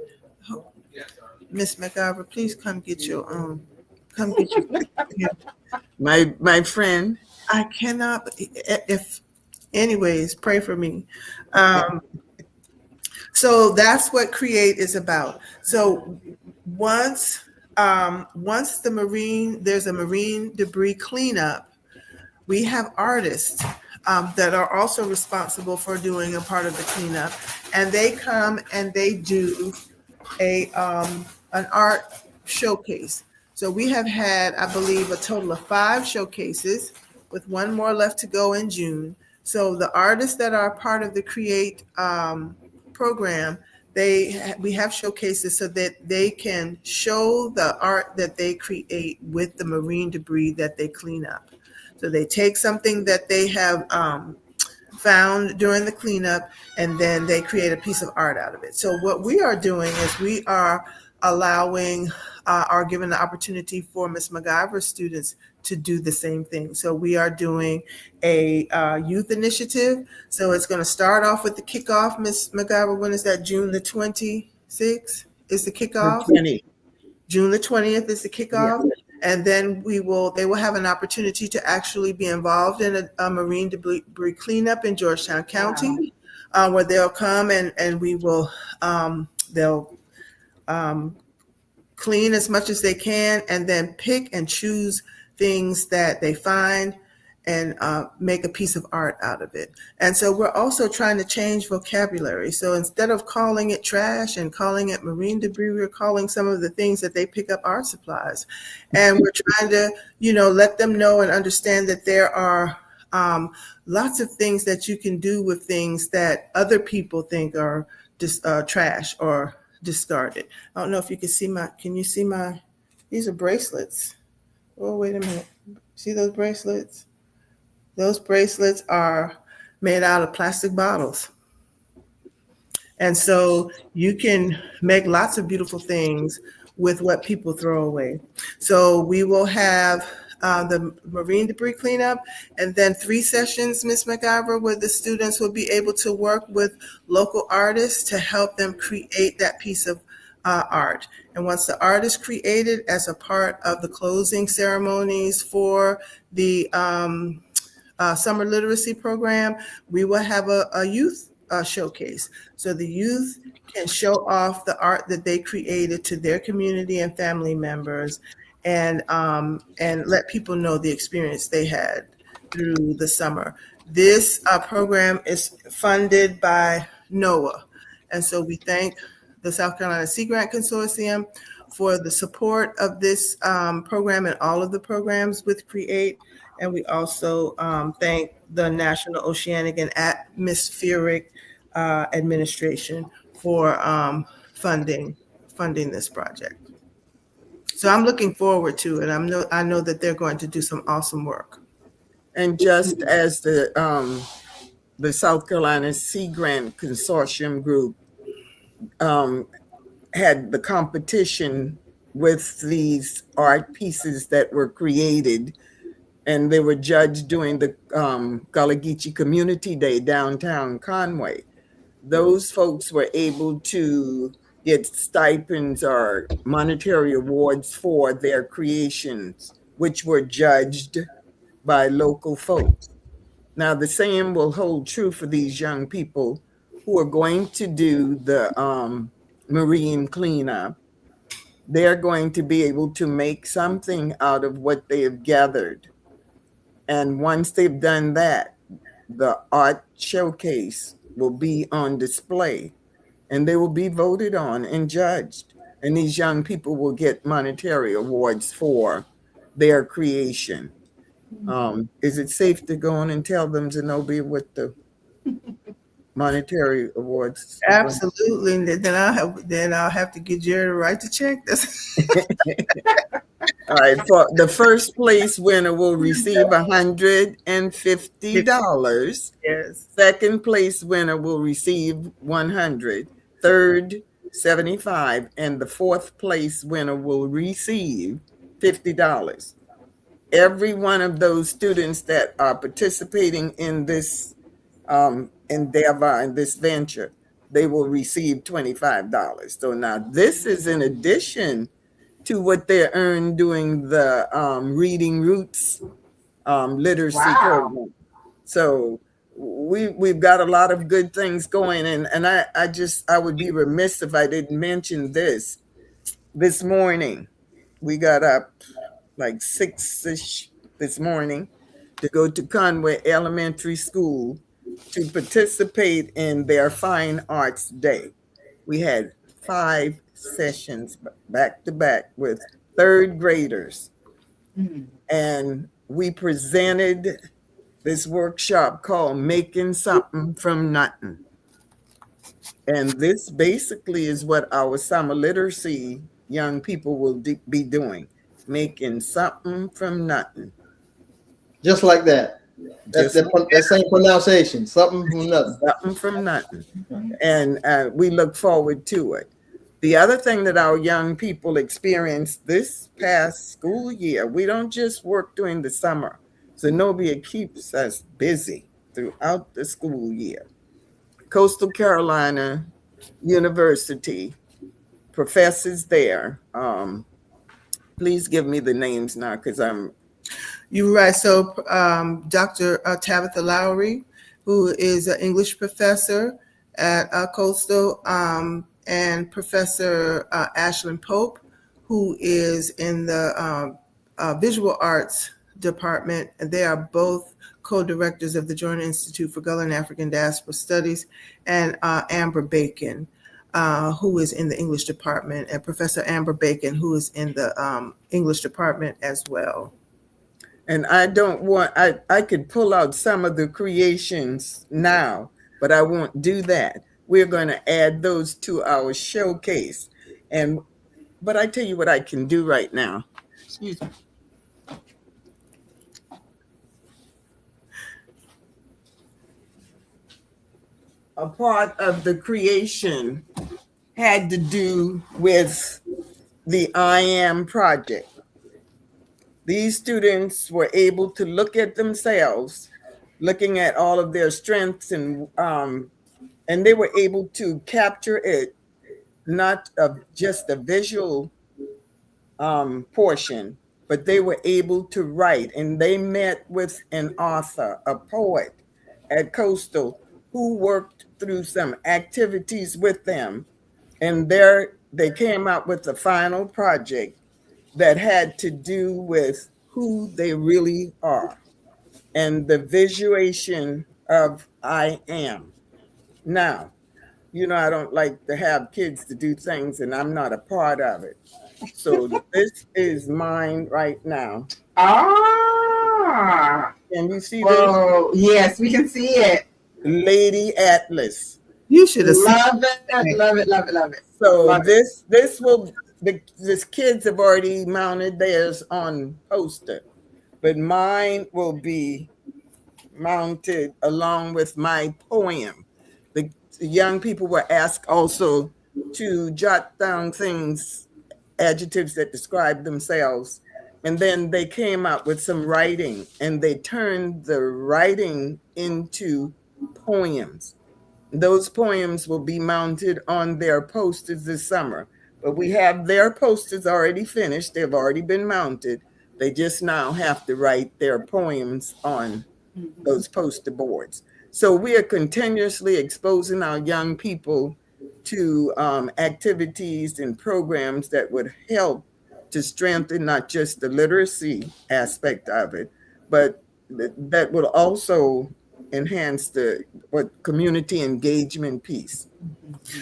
G: Miss MacGyver, please come get your
F: My friend.
G: I cannot, anyways, pray for me. So that's what CREATE is about. So once there's a marine debris cleanup, we have artists that are also responsible for doing a part of the cleanup, and they come and they do an art showcase. So we have had, I believe, a total of 5 showcases, with one more left to go in June. So the artists that are part of the CREATE program, we have showcases so that they can show the art that they create with the marine debris that they clean up. So they take something that they have found during the cleanup, and then they create a piece of art out of it. So what we are doing is we are allowing are given the opportunity for Ms. MacGyver's students to do the same thing. So we are doing a youth initiative. So it's going to start off with the kickoff. Ms. MacGyver, when is that? June the 26th is the kickoff. June the 20th is the kickoff. Yeah. And then they will have an opportunity to actually be involved in a marine debris cleanup in Georgetown County, where they'll come and we will, they'll clean as much as they can, and then pick and choose things that they find and make a piece of art out of it. And so we're also trying to change vocabulary. So instead of calling it trash and calling it marine debris, we're calling some of the things that they pick up art supplies. And we're trying to, let them know and understand that there are lots of things that you can do with things that other people think are just trash or discarded. I don't know if you can see these are bracelets. Oh, wait a minute. See those bracelets? Those bracelets are made out of plastic bottles. And so you can make lots of beautiful things with what people throw away. So we will have the marine debris cleanup, and then 3 sessions, Ms. MacGyver, where the students will be able to work with local artists to help them create that piece of art. And once the art is created as a part of the closing ceremonies for the summer literacy program, we will have a youth showcase. So the youth can show off the art that they created to their community and family members, and let people know the experience they had through the summer. This program is funded by NOAA. And so we thank the South Carolina Sea Grant Consortium for the support of this program and all of the programs with CREATE. And we also thank the National Oceanic and Atmospheric Administration for funding this project. So I'm looking forward to it. I know that they're going to do some awesome work.
F: And just as the South Carolina Sea Grant Consortium group had the competition with these art pieces that were created, and they were judged during the Gullah Geechee Community Day downtown Conway. Those folks were able to get stipends or monetary awards for their creations, which were judged by local folks. Now, the same will hold true for these young people who are going to do the marine cleanup. They're going to be able to make something out of what they have gathered. And once they've done that, the art showcase will be on display, and they will be voted on and judged. And these young people will get monetary awards for their creation. Is it safe to go on and tell them, Zenobia, what the monetary awards?
G: Absolutely. And then I'll have to get Jerry to write the check.
F: All right. For the first place winner will receive $150.
G: Yes.
F: Second place winner will receive $100. Third, $75, and the fourth place winner will receive $50. Every one of those students that are participating in this endeavor and this venture, they will receive $25. So now this is in addition to what they earned doing the Reading Roots literacy program. So we've got a lot of good things going, and I would be remiss if I didn't mention this. This morning, we got up like 6-ish this morning to go to Conway Elementary School to participate in their Fine Arts Day. We had 5 sessions back to back with third graders. And we presented this workshop called Making Something from Nothing. And this basically is what our summer literacy young people will be doing, making something from nothing.
C: Just like that. That same pronunciation, something from nothing.
F: Something from nothing. And we look forward to it. The other thing that our young people experienced this past school year, we don't just work during the summer. Zenobia keeps us busy throughout the school year. Coastal Carolina University, professors there. Please give me the names now because
G: You're right. So Dr. Tabitha Lowry, who is an English professor at Coastal, and Professor Ashlyn Pope, who is in the visual arts department. And they are both co-directors of the Jordan Institute for Gullah and African Diaspora Studies, and Amber Bacon, who is in the English department, and Professor Amber Bacon, who is in the English department as well.
F: And I could pull out some of the creations now, but I won't do that. We're going to add those to our showcase. But I tell you what I can do right now. Excuse me. A part of the creation had to do with the I Am project. These students were able to look at themselves, looking at all of their strengths, and they were able to capture it, not just a visual portion, but they were able to write. And they met with an author, a poet at Coastal, who worked through some activities with them. And they came out with the final project that had to do with who they really are and the visualization of I am. Now, I don't like to have kids to do things and I'm not a part of it. So this is mine right now.
B: Ah.
F: Can you see
B: this? Yes, we can see it.
F: Lady Atlas.
G: You should have
B: love it. Love it. Love it. Love it.
F: So love this will this kids have already mounted theirs on poster, but mine will be mounted along with my poem. The young people were asked also to jot down things adjectives that describe themselves. And then they came up with some writing, and they turned the writing into poems. Those poems will be mounted on their posters this summer. But we have their posters already finished. They've already been mounted. They just now have to write their poems on those poster boards. So we are continuously exposing our young people to activities and programs that would help to strengthen not just the literacy aspect of it, but that will also enhance the community engagement piece.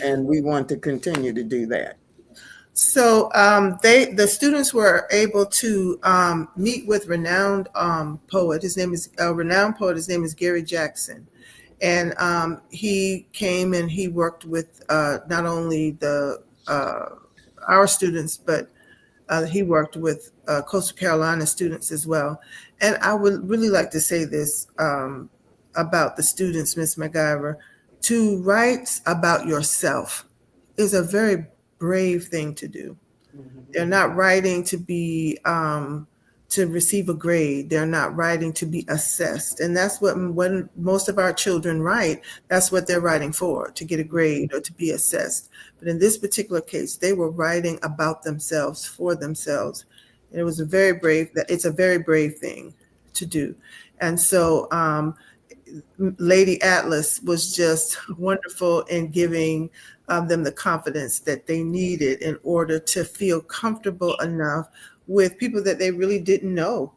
F: And we want to continue to do that.
G: So the students were able to meet with renowned poet. His name is a renowned poet. His name is Gary Jackson, and he came and he worked with not only our students, but he worked with Coastal Carolina students as well. And I would really like to say this about the students, Ms. MacGyver. To write about yourself is a very brave thing to do. They're not writing to be to receive a grade. They're not writing to be assessed. And that's what when most of our children write, that's what they're writing for, to get a grade or to be assessed. But in this particular case, they were writing about themselves, for themselves. And it was it's a very brave thing to do. And so Lady Atlas was just wonderful in giving them the confidence that they needed in order to feel comfortable enough with people that they really didn't know,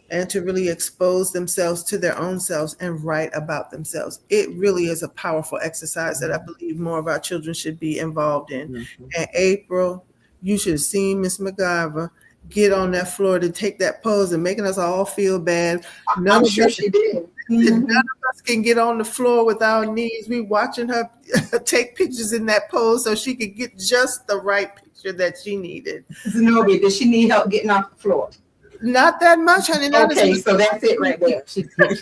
G: and to really expose themselves to their own selves and write about themselves. It really is a powerful exercise that I believe more of our children should be involved in. Mm-hmm. And April, you should have seen Miss MacGyver get on that floor to take that pose and making us all feel bad.
B: I'm sure she did.
G: None of us can get on the floor with our knees. We watching her take pictures in that pose so she could get just the right picture that she needed.
B: Zenobia, does she need help getting off the floor?
G: Not that much, honey.
B: Okay, so that's it right there. She's and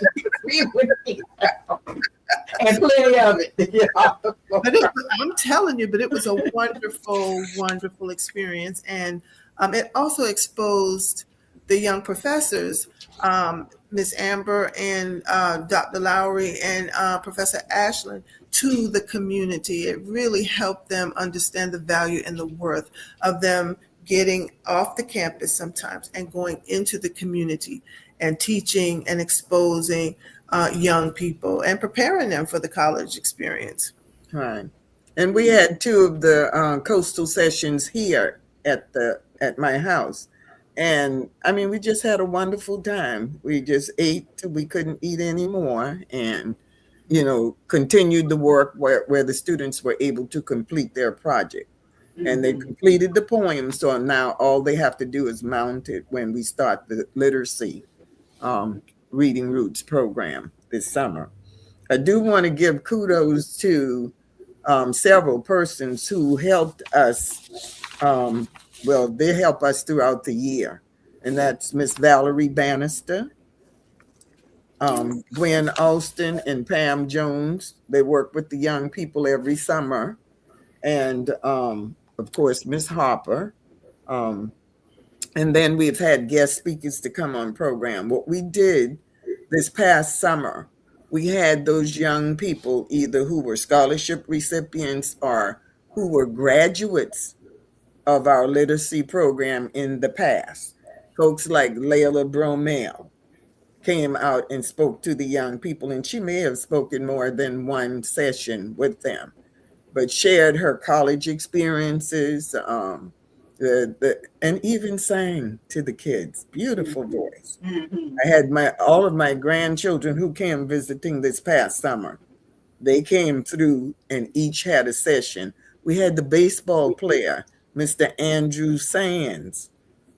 B: plenty of it.
G: But I'm telling you, but it was a wonderful, wonderful experience. And it also exposed the young professors, Miss Amber and Dr. Lowry and Professor Ashland, to the community. It really helped them understand the value and the worth of them getting off the campus sometimes and going into the community and teaching and exposing young people and preparing them for the college experience.
F: Right. And we had two of the coastal sessions here at my house. And I mean, we just had a wonderful time. We just ate till we couldn't eat anymore, and, continued the work where the students were able to complete their project. Mm-hmm. And they completed the poem. So now all they have to do is mount it when we start the literacy Reading Roots program this summer. I do want to give kudos to several persons who helped us. They help us throughout the year. And that's Miss Valerie Bannister, Gwen Alston, and Pam Jones. They work with the young people every summer. And, of course, Miss Harper. And then we've had guest speakers to come on program. What we did this past summer, we had those young people either who were scholarship recipients or who were graduates of our literacy program in the past. Folks like Layla Bromell came out and spoke to the young people, and she may have spoken more than one session with them, but shared her college experiences, and even sang to the kids. Beautiful voice. Mm-hmm. I had all of my grandchildren who came visiting this past summer. They came through and each had a session. We had the baseball player, Mr. Andrew Sands,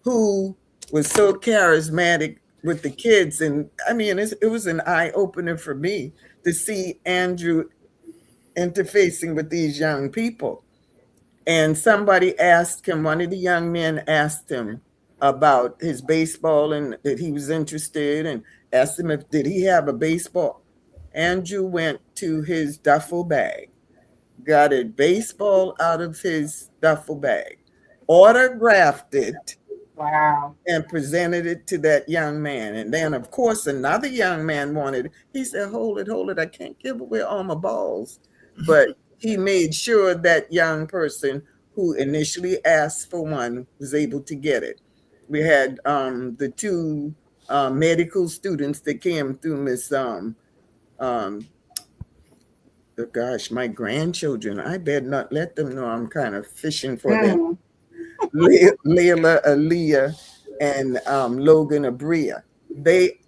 F: who was so charismatic with the kids. And I mean, it was an eye-opener for me to see Andrew interfacing with these young people. And somebody asked him, one of the young men asked him about his baseball and that he was interested, and asked him did he have a baseball. Andrew went to his duffel bag, got a baseball out of his duffel bag, autographed it,
B: Wow.
F: and presented it to that young man. And then, of course, another young man wanted it. He said, hold it. I can't give away all my balls. But he made sure that young person who initially asked for one was able to get it. We had the two medical students that came through Miss, gosh, my grandchildren. I better not let them know I'm kind of fishing for them. Layla, Aaliyah, and Logan Abria. They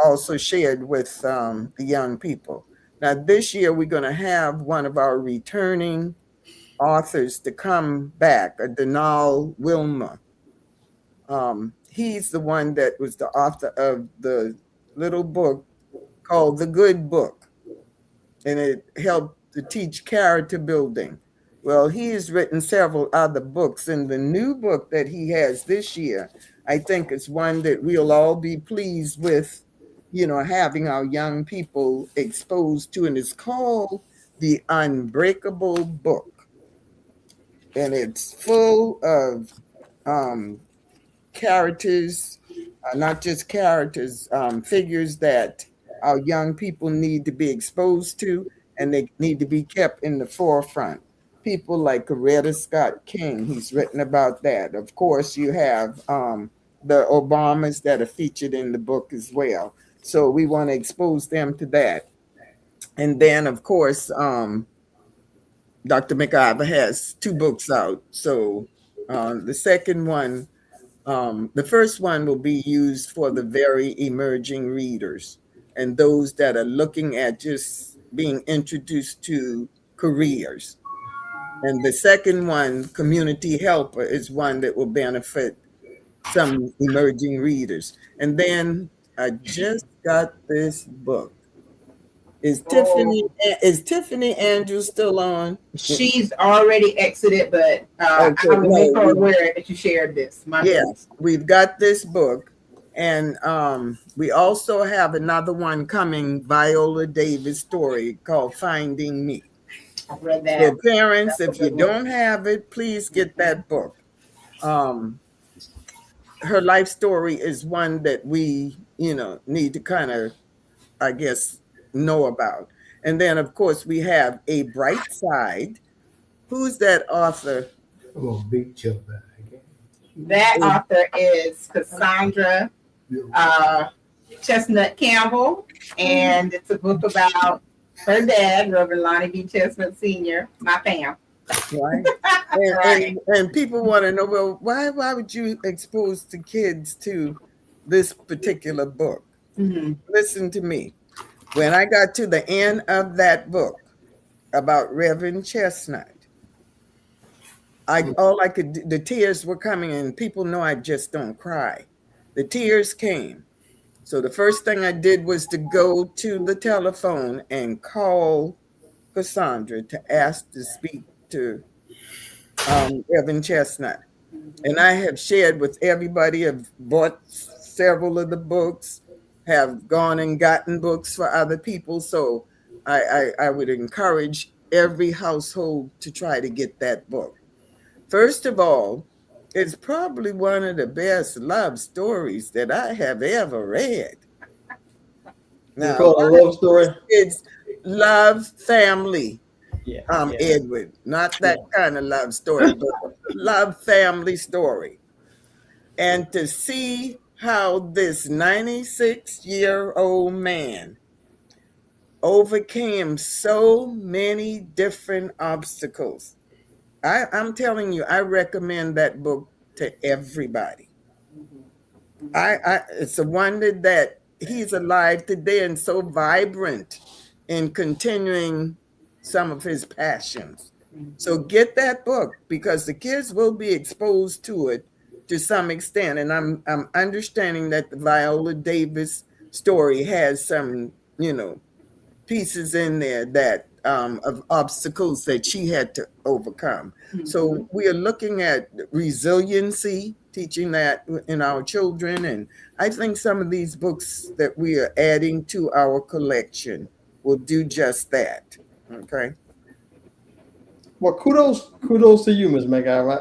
F: also shared with the young people. Now, this year, we're going to have one of our returning authors to come back, Denal Wilma. He's the one that was the author of the little book called The Good Book, and it helped to teach character building. Well, he has written several other books, and the new book that he has this year, I think it's one that we'll all be pleased with, having our young people exposed to, and it's called The Unbreakable Book. And it's full of characters, not just characters, figures that our young people need to be exposed to, and they need to be kept in the forefront. People like Coretta Scott King, he's written about that. Of course, you have the Obamas that are featured in the book as well. So we want to expose them to that. And then, of course, Dr. McIver has 2 books out. So the second one, the first one will be used for the very emerging readers and those that are looking at just being introduced to careers. And the second one, Community Helper, is one that will benefit some emerging readers. And then I just got this book. Is Tiffany Andrews still on?
B: She's already exited, but I will make her aware that you shared this.
F: Yes, we've got this book. And we also have another one coming, Viola Davis story called Finding Me.
B: I read that.
F: So parents, if you don't have it, please get that book. Her life story is one that we, need to kind of, I guess, know about. And then, of course, we have A Bright Side. Who's that author?
B: That author is Cassandra Chestnut Campbell, and it's a book about her dad, Reverend Lonnie B. Chestnut Sr., my fam.
F: Right. And people want to know, well, why would you expose the kids to this particular book? Mm-hmm. Listen to me. When I got to the end of that book about Reverend Chestnut, the tears were coming, and people know I just don't cry. The tears came. So the first thing I did was to go to the telephone and call Cassandra to ask to speak to Reverend Chestnut. And I have shared with everybody, have bought several of the books, have gone and gotten books for other people. So I would encourage every household to try to get that book. First of all, it's probably one of the best love stories that I have ever read.
C: Now, call a love story?
F: It's love family.
C: Yeah,
F: Edward, not that kind of love story, but love family story. And to see how this 96-year-old man overcame so many different obstacles. I'm telling you, I recommend that book to everybody. It's a wonder that he's alive today and so vibrant in continuing some of his passions. So get that book, because the kids will be exposed to it to some extent. And I'm understanding that the Viola Davis story has some, pieces in there that of obstacles that she had to overcome. Mm-hmm. So we are looking at resiliency, teaching that in our children. And I think some of these books that we are adding to our collection will do just that. Okay.
C: Well, kudos to you, Ms. McIver.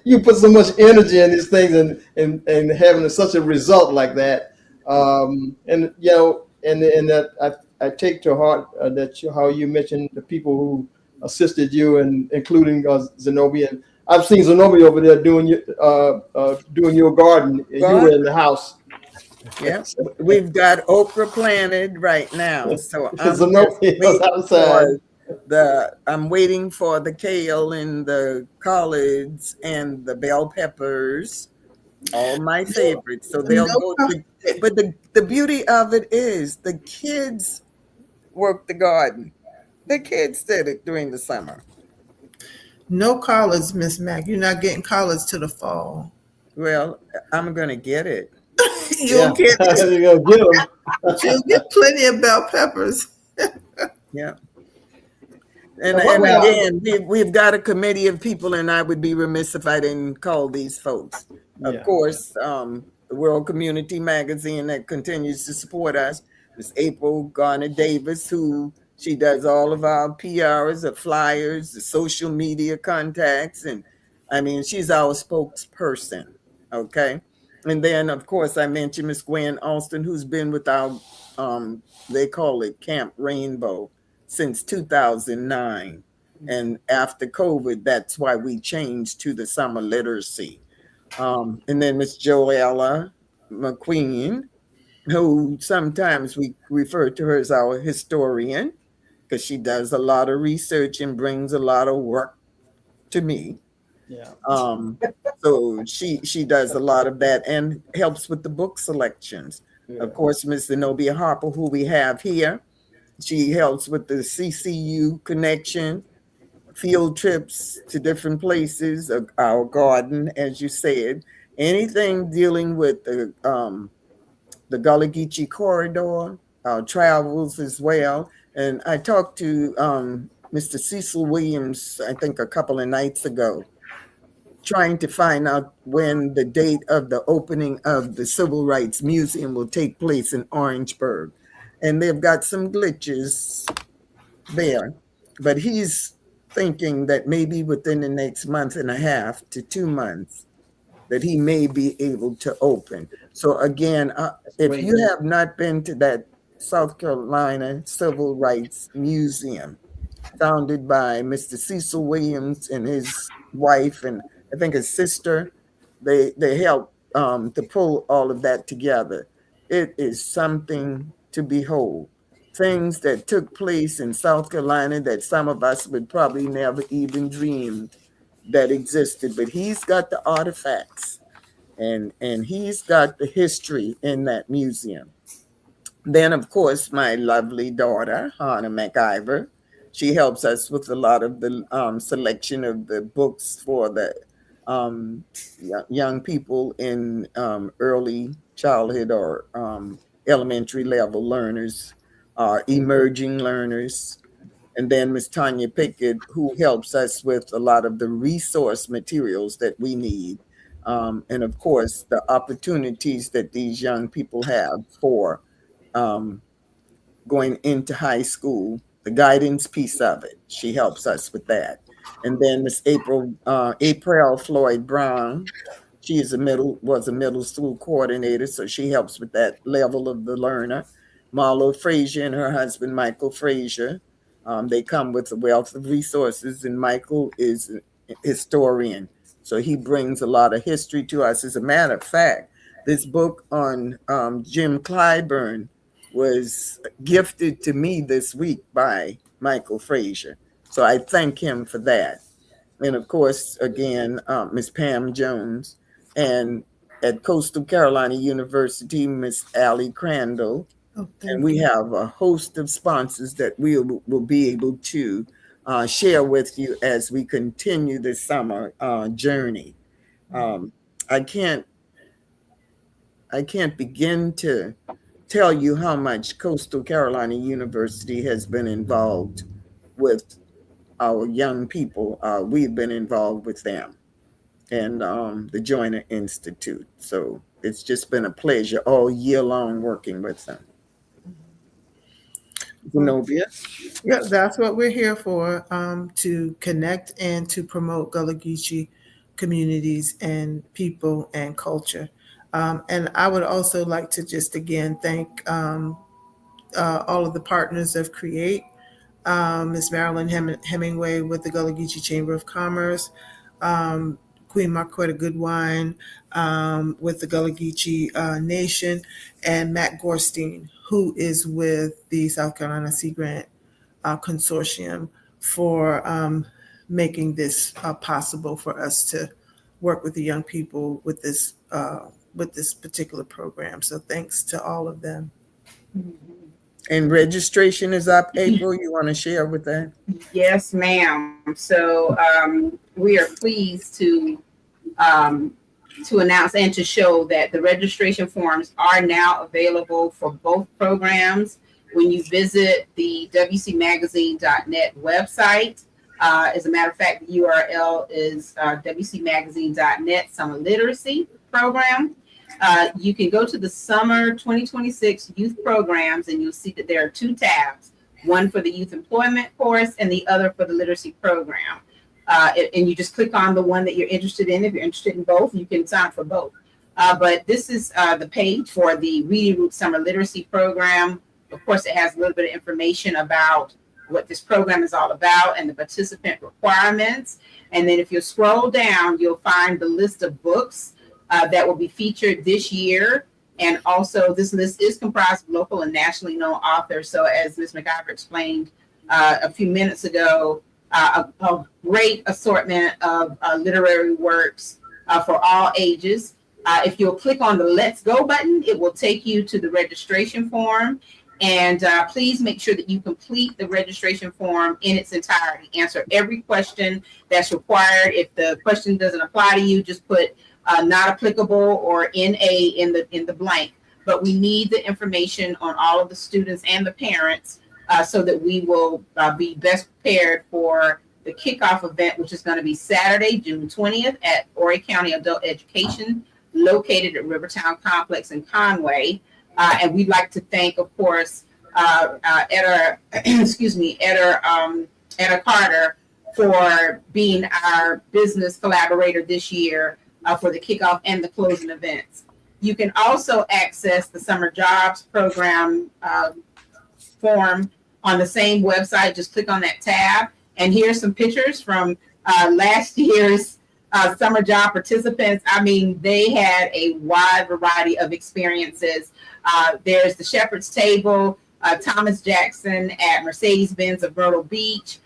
C: You put so much energy in these things and having such a result like that. And that I take to heart how you mentioned the people who assisted you, and including Zenobia. And I've seen Zenobia over there doing your garden, and you were in the house.
F: Yeah, we've got okra planted right now, so I'm just
C: Zenobia was
F: waiting
C: outside.
F: I'm waiting for the kale and the collards and the bell peppers, all my favorites. So they'll
G: No,
F: go to, but the beauty of it is the kids work the garden. The kids did it during the summer.
G: no collards, Miss Mac. You're not getting collards to the fall.
F: Well, I'm gonna get it.
G: You'll get
C: You're gonna get them.
G: you'll get plenty of bell peppers.
F: Yeah. And
C: Now, what
F: again, we've got a committee of people, and I would be remiss if I didn't call these folks. Of
C: Yeah.
F: course, the World Community Magazine that continues to support us, Miss April Garner Davis, who she does all of our PRs, the flyers, the social media contacts, and I mean, she's our spokesperson. Okay. And then, of course, I mentioned Miss Gwen Alston, who's been with our, they call it Camp Rainbow, since 2009. And after COVID, that's why we changed to the summer literacy. And then Miss Joella McQueen, who sometimes we refer to her as our historian, because she does a lot of research and brings a lot of work to me.
C: Yeah.
F: So she does a lot of that and helps with the book selections.
C: Yeah.
F: Of course, Miss Zenobia Harper, who we have here, she helps with the CCU connection, field trips to different places, our garden, as you said, anything dealing with the Gullah Geechee corridor, our travels as well. And I talked to Mr. Cecil Williams, I think a couple of nights ago, trying to find out when the date of the opening of the Civil Rights Museum will take place in Orangeburg. And they've got some glitches there, but he's thinking that maybe within the next month and a half to 2 months that he may be able to open. So again, if you have not been to that South Carolina Civil Rights Museum, founded by Mr. Cecil Williams and his wife, and I think his sister, they helped to pull all of that together. It is something to behold. Things that took place in South Carolina that some of us would probably never even dream that existed. But he's got the artifacts and he's got the history in that museum. Then, of course, my lovely daughter, Hannah McIver, she helps us with a lot of the selection of the books for the young people in early childhood or elementary level learners, emerging learners. And then Miss Tanya Pickett, who helps us with a lot of the resource materials that we need. And of course, the opportunities that these young people have for going into high school, the guidance piece of it. She helps us with that. And then Miss April Floyd Brown, she was a middle school coordinator, so she helps with that level of the learner. Marlo Frazier and her husband, Michael Frazier, they come with a wealth of resources, and Michael is a historian, so he brings a lot of history to us. As a matter of fact, this book on Jim Clyburn was gifted to me this week by Michael Frazier, so I thank him for that. And of course, again, Miss Pam Jones, and at Coastal Carolina University, Miss Allie Crandall. And we have a host of sponsors that we will be able to share with you as we continue this summer journey. I can't begin to tell you how much Coastal Carolina University has been involved with our young people. We've been involved with them and the Joyner Institute. So it's just been a pleasure all year long working with them. Zenobia.
G: Yeah, that's what we're here for, to connect and to promote Gullah Geechee communities and people and culture. And I would also like to just again thank all of the partners of Create, Ms. Marilyn Hemingway with the Gullah Geechee Chamber of Commerce, Queen Marquetta Goodwine with the Gullah Geechee Nation, and Matt Gorstein, who is with the South Carolina Sea Grant Consortium for making this possible for us to work with the young people with this particular program. So thanks to all of them.
F: And registration is up, April. You want to share with that?
B: Yes, ma'am. So we are pleased to announce and to show that the registration forms are now available for both programs. When you visit the WCMagazine.net website, as a matter of fact, the URL is WCMagazine.net Summer Literacy Program. You can go to the Summer 2026 Youth Programs, and you'll see that there are two tabs, one for the Youth Employment course and the other for the Literacy Program. And you just click on the one that you're interested in. If you're interested in both, you can sign up for both. But this is the page for the Reading Roots Summer Literacy Program. Of course, it has a little bit of information about what this program is all about and the participant requirements. And then if you scroll down, you'll find the list of books that will be featured this year. And also this list is comprised of local and nationally known authors. So as Ms. McIver explained a few minutes ago, a great assortment of literary works for all ages. If you'll click on the Let's Go button, it will take you to the registration form. And please make sure that you complete the registration form in its entirety. Answer every question that's required. If the question doesn't apply to you, just put not applicable or NA in the blank. But we need the information on all of the students and the parents so that we will be best prepared for the kickoff event, which is going to be Saturday, June 20th at Horry County Adult Education, located at Rivertown Complex in Conway. And we'd like to thank, of course, Etta Carter for being our business collaborator this year for the kickoff and the closing events. You can also access the Summer Jobs Program form on the same website. Just click on that tab. And here's some pictures from last year's summer job participants. I mean, they had a wide variety of experiences. There's the Shepherd's Table, Thomas Jackson at Mercedes-Benz of Myrtle Beach.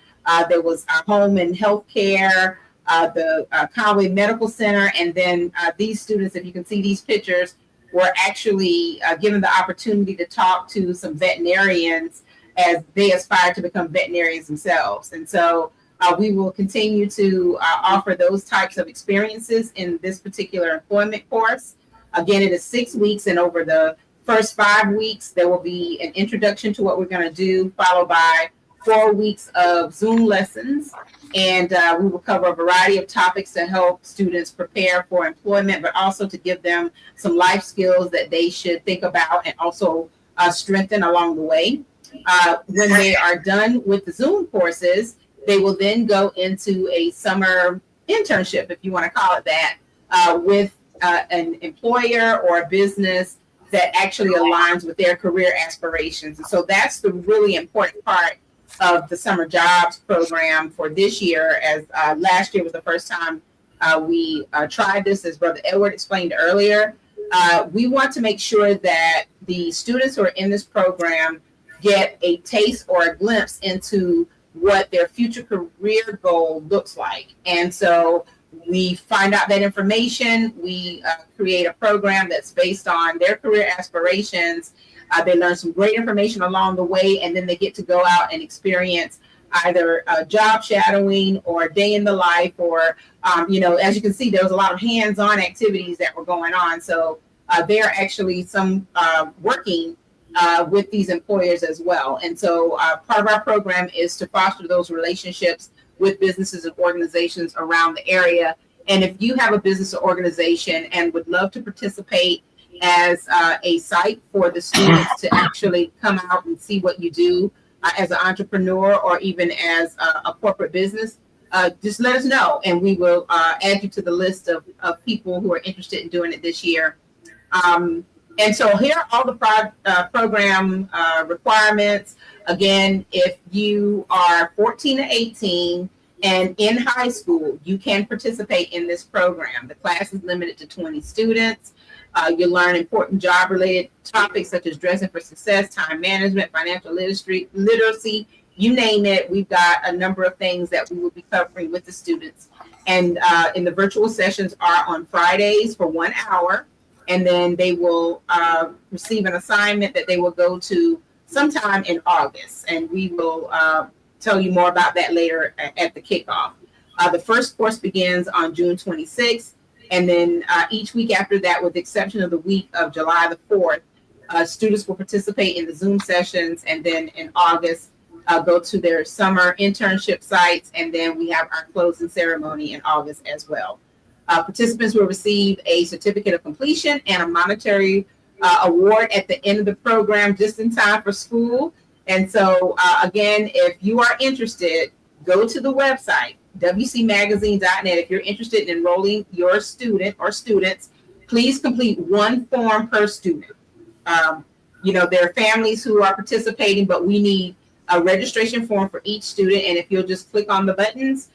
B: There was Home and Healthcare, the Conway Medical Center. And then these students, if you can see these pictures, were actually given the opportunity to talk to some veterinarians as they aspire to become veterinarians themselves. And so we will continue to offer those types of experiences in this particular employment course. Again, it is 6 weeks, and over the first 5 weeks, there will be an introduction to what we're going to do, followed by 4 weeks of Zoom lessons. And we will cover a variety of topics to help students prepare for employment, but also to give them some life skills that they should think about and also strengthen along the way. When they are done with the Zoom courses, they will then go into a summer internship, if you want to call it that, with an employer or a business that actually aligns with their career aspirations. And so that's the really important part of the Summer Jobs Program for this year, as last year was the first time we tried this, as Brother Edward explained earlier. We want to make sure that the students who are in this program get a taste or a glimpse into what their future career goal looks like. And so we find out that information, we create a program that's based on their career aspirations. They learn some great information along the way, and then they get to go out and experience either job shadowing or day in the life, or, as you can see, there was a lot of hands-on activities that were going on. So there are actually some working with these employers as well. And so part of our program is to foster those relationships with businesses and organizations around the area. And if you have a business or organization and would love to participate as a site for the students to actually come out and see what you do, as an entrepreneur or even as a corporate business, just let us know, and we will add you to the list of people who are interested in doing it this year. And so here are all the program requirements. Again, if you are 14 to 18 and in high school, you can participate in this program. The class is limited to 20 students. You'll learn important job-related topics such as dressing for success, time management, financial literacy, you name it. We've got a number of things that we will be covering with the students. And in the virtual sessions are on Fridays for 1 hour. And then they will receive an assignment that they will go to sometime in August. And we will tell you more about that later at the kickoff. The first course begins on June 26th. And then each week after that, with the exception of the week of July the 4th, students will participate in the Zoom sessions. And then in August, go to their summer internship sites. And then we have our closing ceremony in August as well. Participants will receive a certificate of completion and a monetary award at the end of the program, just in time for school. And so, again, if you are interested, go to the website, WCMagazine.net. If you're interested in enrolling your student or students, please complete one form per student. There are families who are participating, but we need a registration form for each student. And if you'll just click on the buttons,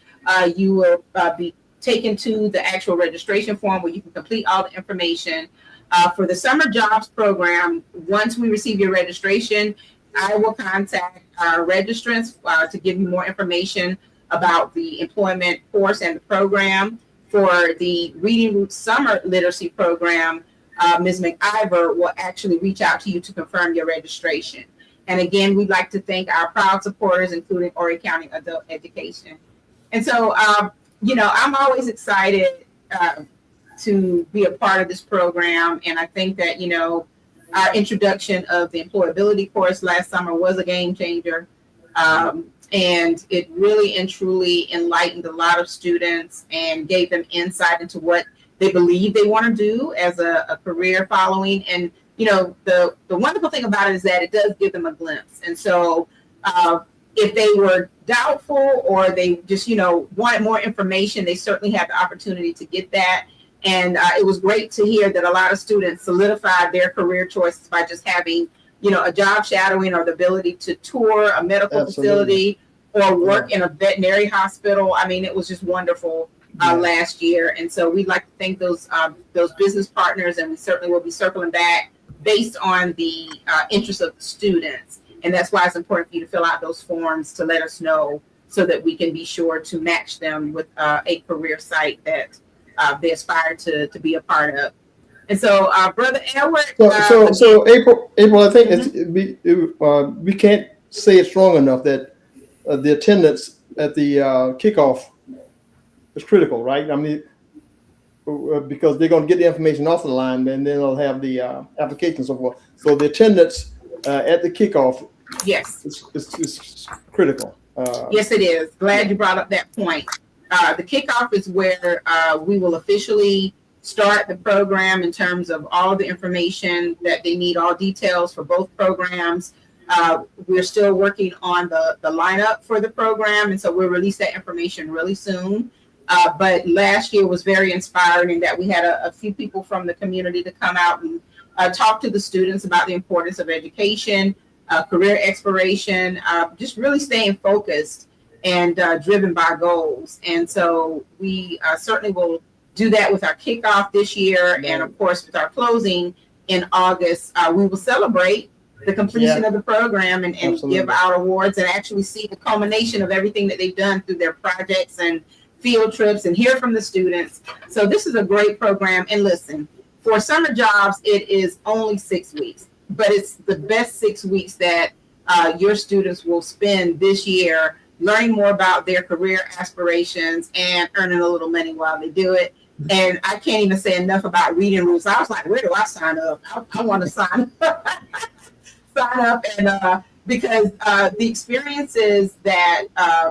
B: you will be taken to the actual registration form where you can complete all the information. For the summer jobs program, once we receive your registration, I will contact our registrants to give you more information about the employment course and the program. For the Reading Roots Summer Literacy Program, Ms. McIver will actually reach out to you to confirm your registration. And again, we'd like to thank our proud supporters, including Horry County Adult Education. And so, I'm always excited to be a part of this program. And I think that, our introduction of the employability course last summer was a game changer. And it really and truly enlightened a lot of students and gave them insight into what they believe they want to do as a career following. And, the wonderful thing about it is that it does give them a glimpse. And so if they were doubtful or they just, wanted more information, they certainly had the opportunity to get that. And it was great to hear that a lot of students solidified their career choices by just having, a job shadowing or the ability to tour a medical facility or work in a veterinary hospital. I mean, it was just wonderful last year. And so we'd like to thank those business partners, and we certainly will be circling back based on the interest of the students. And that's why it's important for you to fill out those forms to let us know so that we can be sure to match them with a career site that they aspire to be a part of. And so, Brother Edward.
C: So April, I think we can't say it strong enough that the attendance at the kickoff is critical, right? I mean, because they're going to get the information off the line, and then they'll have the application and so forth. So the attendance at the kickoff,
B: yes,
C: is critical.
B: Yes, it is. Glad you brought up that point. The kickoff is where we will officially start the program in terms of all the information that they need, all details for both programs. We're still working on the lineup for the program, and so we'll release that information really soon. But last year was very inspiring in that we had a few people from the community to come out and talk to the students about the importance of education, career exploration, just really staying focused and driven by goals. And so we certainly will do that with our kickoff this year. And of course, with our closing in August, we will celebrate the completion of the program and give out awards and actually see the culmination of everything that they've done through their projects and field trips and hear from the students. So this is a great program. And listen, for summer jobs, it is only 6 weeks, but it's the best 6 weeks that your students will spend this year learning more about their career aspirations and earning a little money while they do it. And I can't even say enough about Reading Roots. I was like, where do I sign up? I want to sign up. And because the experiences that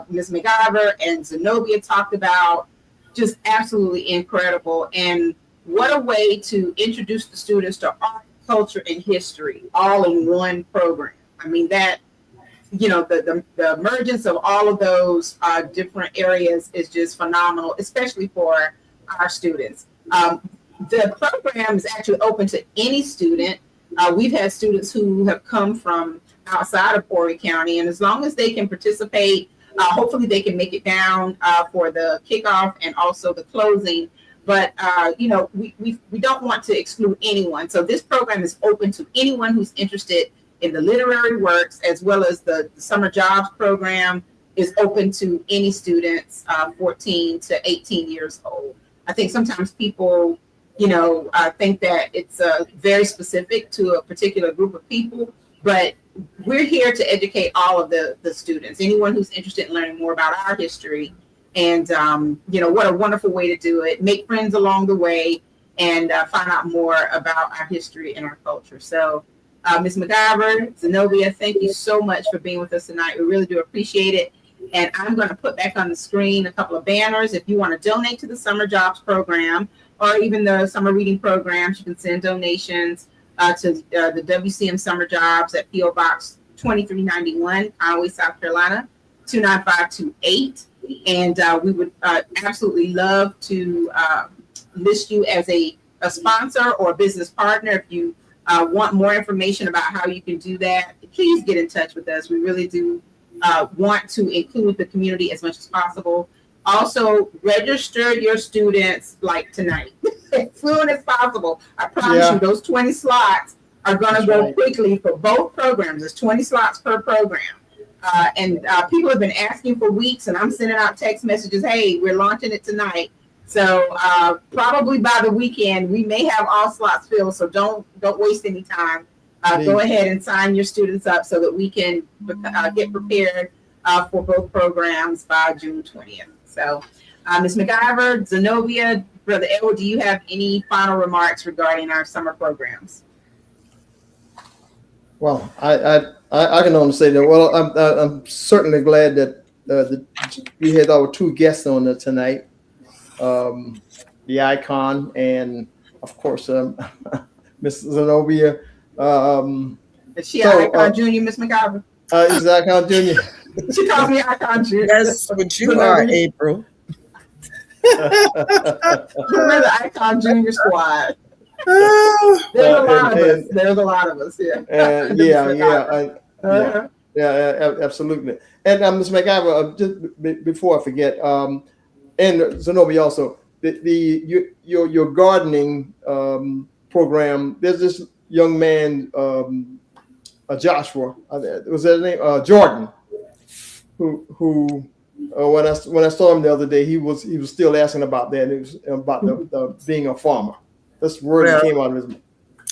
B: Ms. McIver and Zenobia talked about, just absolutely incredible. And what a way to introduce the students to art, culture, and history all in one program. I mean, that the emergence of all of those different areas is just phenomenal, especially for our students. The program is actually open to any student. We've had students who have come from outside of Horry County, and as long as they can participate, hopefully they can make it down for the kickoff and also the closing. But we don't want to exclude anyone. So this program is open to anyone who's interested in the literary works, as well as the summer jobs program is open to any students 14 to 18 years old. I think sometimes people, think that it's very specific to a particular group of people, but we're here to educate all of the students, anyone who's interested in learning more about our history. And, what a wonderful way to do it. Make friends along the way and find out more about our history and our culture. So, Ms. McIver, Zenobia, thank you so much for being with us tonight. We really do appreciate it. And I'm going to put back on the screen a couple of banners. If you want to donate to the Summer Jobs Program or even the Summer Reading Programs, you can send donations to the WCM Summer Jobs at P.O. Box 2391, Conway, South Carolina, 29528. And we would absolutely love to list you as a sponsor or a business partner. If you want more information about how you can do that, please get in touch with us. We really do want to include the community as much as possible. Also, register your students like tonight, as soon as possible. I promise you, those 20 slots are going to go quickly for both programs. There's 20 slots per program. And people have been asking for weeks, and I'm sending out text messages, hey, we're launching it tonight. So probably by the weekend, we may have all slots filled. So don't waste any time. Go ahead and sign your students up so that we can get prepared for both programs by June 20th. So Ms. McIver, Zenobia, Brother Edward, do you have any final remarks regarding our summer programs?
C: Well, I can only say that. Well, I'm certainly glad that we had our two guests on there tonight, the icon and of course Miss Zenobia.
B: Is she Icon Junior, Miss McIver?
C: Is Icon Junior?
B: She calls me Icon Junior.
F: That's what you are, April.
B: We're the Icon Junior squad. There's a lot of us. Yeah. Yeah, absolutely. And Ms. McIver, just before I forget, and Zenobia also, your gardening program. There's this young man, Joshua. Was that his name? Jordan. Who when I saw him the other day, he was still asking about that. It was about the being a farmer. That's the word that came out of his mouth.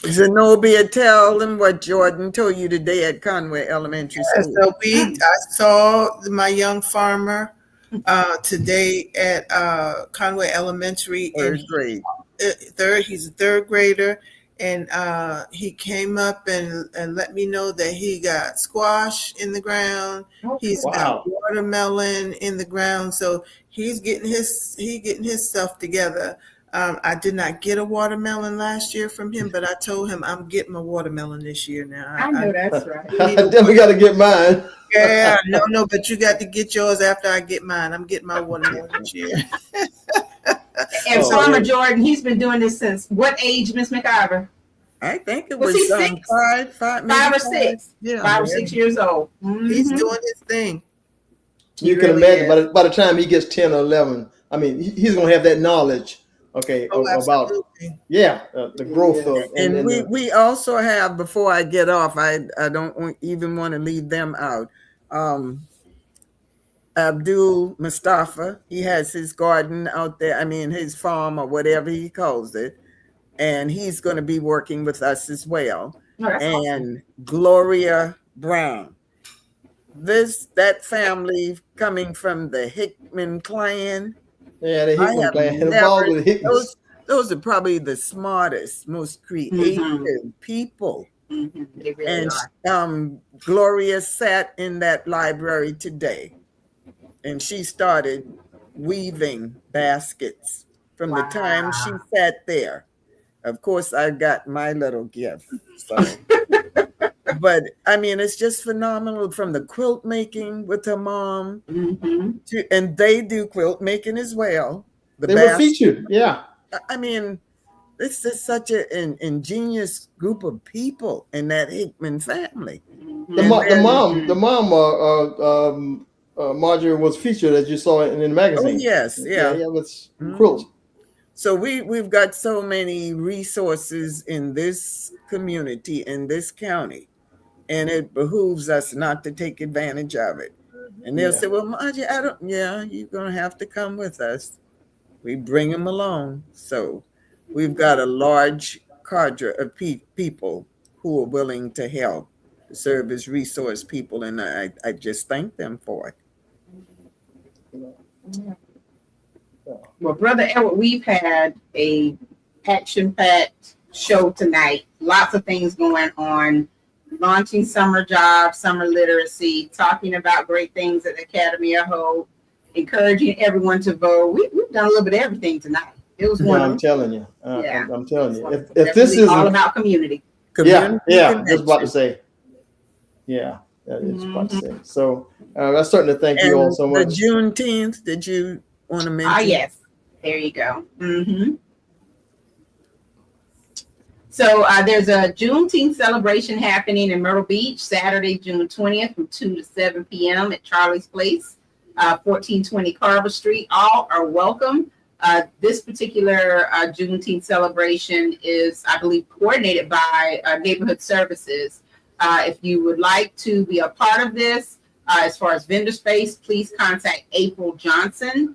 F: Zenobia, tell them what Jordan told you today at Conway Elementary School.
G: So I saw my young farmer today at Conway Elementary.
F: Third grade.
G: He's a third grader, and he came up and let me know that he got squash in the ground. He's got watermelon in the ground. So he's getting his stuff together. I did not get a watermelon last year from him, but I told him I'm getting my watermelon this year now.
B: I know that's right.
C: I definitely got to get mine.
G: Yeah, no, but you got to get yours after I get mine. I'm getting my watermelon this year.
B: And Farmer Jordan, he's been doing this since what age, Miss McIver?
F: I think it was
B: 6? Five or six.
F: Yeah,
B: 5 or 6 years old. Mm-hmm.
G: He's doing his thing.
C: You can imagine by the time he gets 10 or 11, I mean, he's going to have that knowledge. Okay, about the growth of,
F: and we also have, before I get off, I don't even want to leave them out. Abdul Mustafa, he has his garden out there. I mean, his farm or whatever he calls it, and he's going to be working with us as well. And awesome. Gloria Brown, that family coming from the Hickman clan.
C: Yeah, the Hickman clan. Involved with Hickman.
F: Those are probably the smartest, most creative people.
B: Mm-hmm. They really
F: and Gloria sat in that library today, and she started weaving baskets from the time she sat there. Of course, I got my little gift. So. But I mean, it's just phenomenal, from the quilt making with her mom and they do quilt making as well.
C: They were featured. Yeah.
F: I mean, this is such an ingenious group of people in that Hickman family.
C: The mom, Marjorie was featured, as you saw in the magazine.
F: Oh, yes, yeah.
C: With quilts.
F: So we've got so many resources in this community, in this county, and it behooves us not to take advantage of it. And they'll say, well, Margie, you're going to have to come with us. We bring them along. So we've got a large cadre of people who are willing to help, to serve as resource people, and I just thank them for it.
B: Well, Brother Edward, we've had a action-packed show tonight. Lots of things going on. Launching summer jobs, summer literacy, talking about great things at the Academy of Hope, encouraging everyone to vote. We've done a little bit of everything tonight. It was wonderful.
C: I'm telling you. I'm telling you.
B: If this is all about community.
C: Just about to say. Yeah, it's about to say. So I certainly thank you all so much.
F: The Juneteenth, did you want to mention?
B: Yes. There you go. So there's a Juneteenth celebration happening in Myrtle Beach, Saturday, June 20th from 2 to 7 p.m. at Charlie's Place, 1420 Carver Street. All are welcome. This particular Juneteenth celebration is, I believe, coordinated by Neighborhood Services. If you would like to be a part of this, as far as vendor space, please contact April Johnson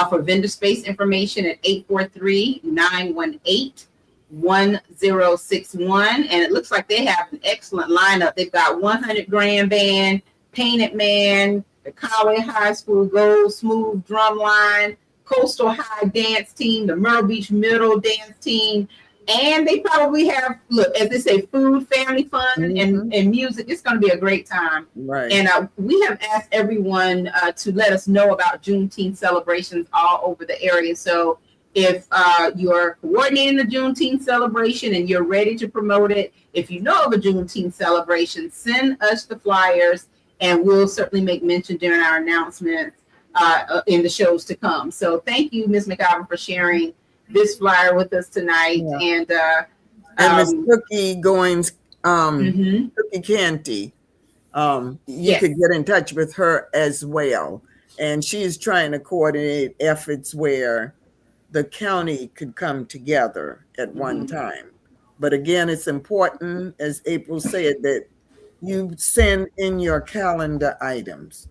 B: for vendor space information at 843-918-1061. And it looks like they have an excellent lineup. They've got 100 Grand Band, Painted Man, the Conway High School Gold Smooth Drum Line, Coastal High Dance Team, the Myrtle Beach Middle Dance Team, and they probably have, look, as they say, food, family fun, and music. It's going to be a great time.
F: Right.
B: And we have asked everyone to let us know about Juneteenth celebrations all over the area. So if you're coordinating the Juneteenth celebration and you're ready to promote it, if you know of a Juneteenth celebration, send us the flyers, and we'll certainly make mention during our announcements in the shows to come. So thank you, Ms. McIver, for sharing this flyer with us tonight. And
F: Ms. Cookie Goins, Cookie Canty, you could get in touch with her as well. And she's trying to coordinate efforts where the county could come together at one time. But again, it's important, as April said, that you send in your calendar items.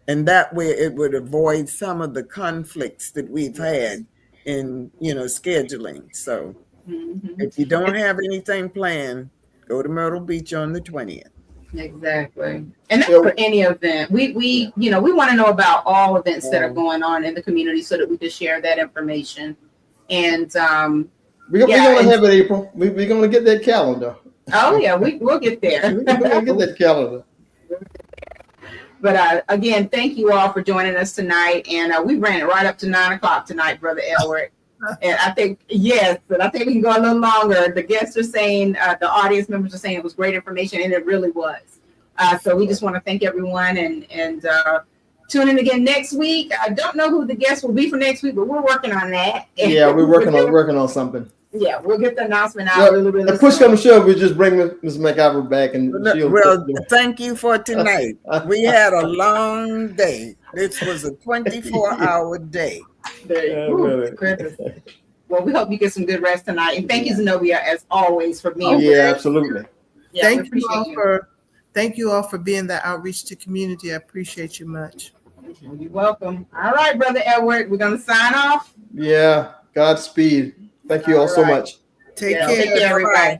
F: And that way it would avoid some of the conflicts that we've had in, scheduling. So if you don't have anything planned, go to Myrtle Beach on the 20th.
B: Exactly. And that's for any event. We want to know about all events that are going on in the community so that we can share that information. And
C: we're going to have it, April. We're going to get that calendar.
B: Oh, yeah, we'll get there.
C: We're going to get that calendar.
B: But again, thank you all for joining us tonight. And we ran it right up to 9 o'clock tonight, Brother Edward. And I think, but I think we can go a little longer. The guests are saying, the audience members are saying it was great information, and it really was. So we just want to thank everyone and tune in again next week. I don't know who the guests will be for next week, but we're working on that.
C: Yeah, we're working on something.
B: Yeah, we'll get the announcement out really
C: the push comes to shove, we just bring Ms. McIver back and
F: thank you for tonight. We had a long day. This was a 24-hour day.
B: Well, we hope you get some good rest tonight. And thank you, Zenobia, as always, for being
C: here. Yeah, absolutely.
B: Yeah,
G: thank you all for being the outreach to community. I appreciate you much.
B: You're welcome. All right, Brother Edward, we're going to sign off.
C: Yeah, Godspeed. Thank you all so much.
G: Take care.
B: Take care, everybody.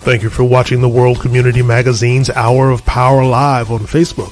A: Thank you for watching the World Community Magazine's Hour of Power Live on Facebook.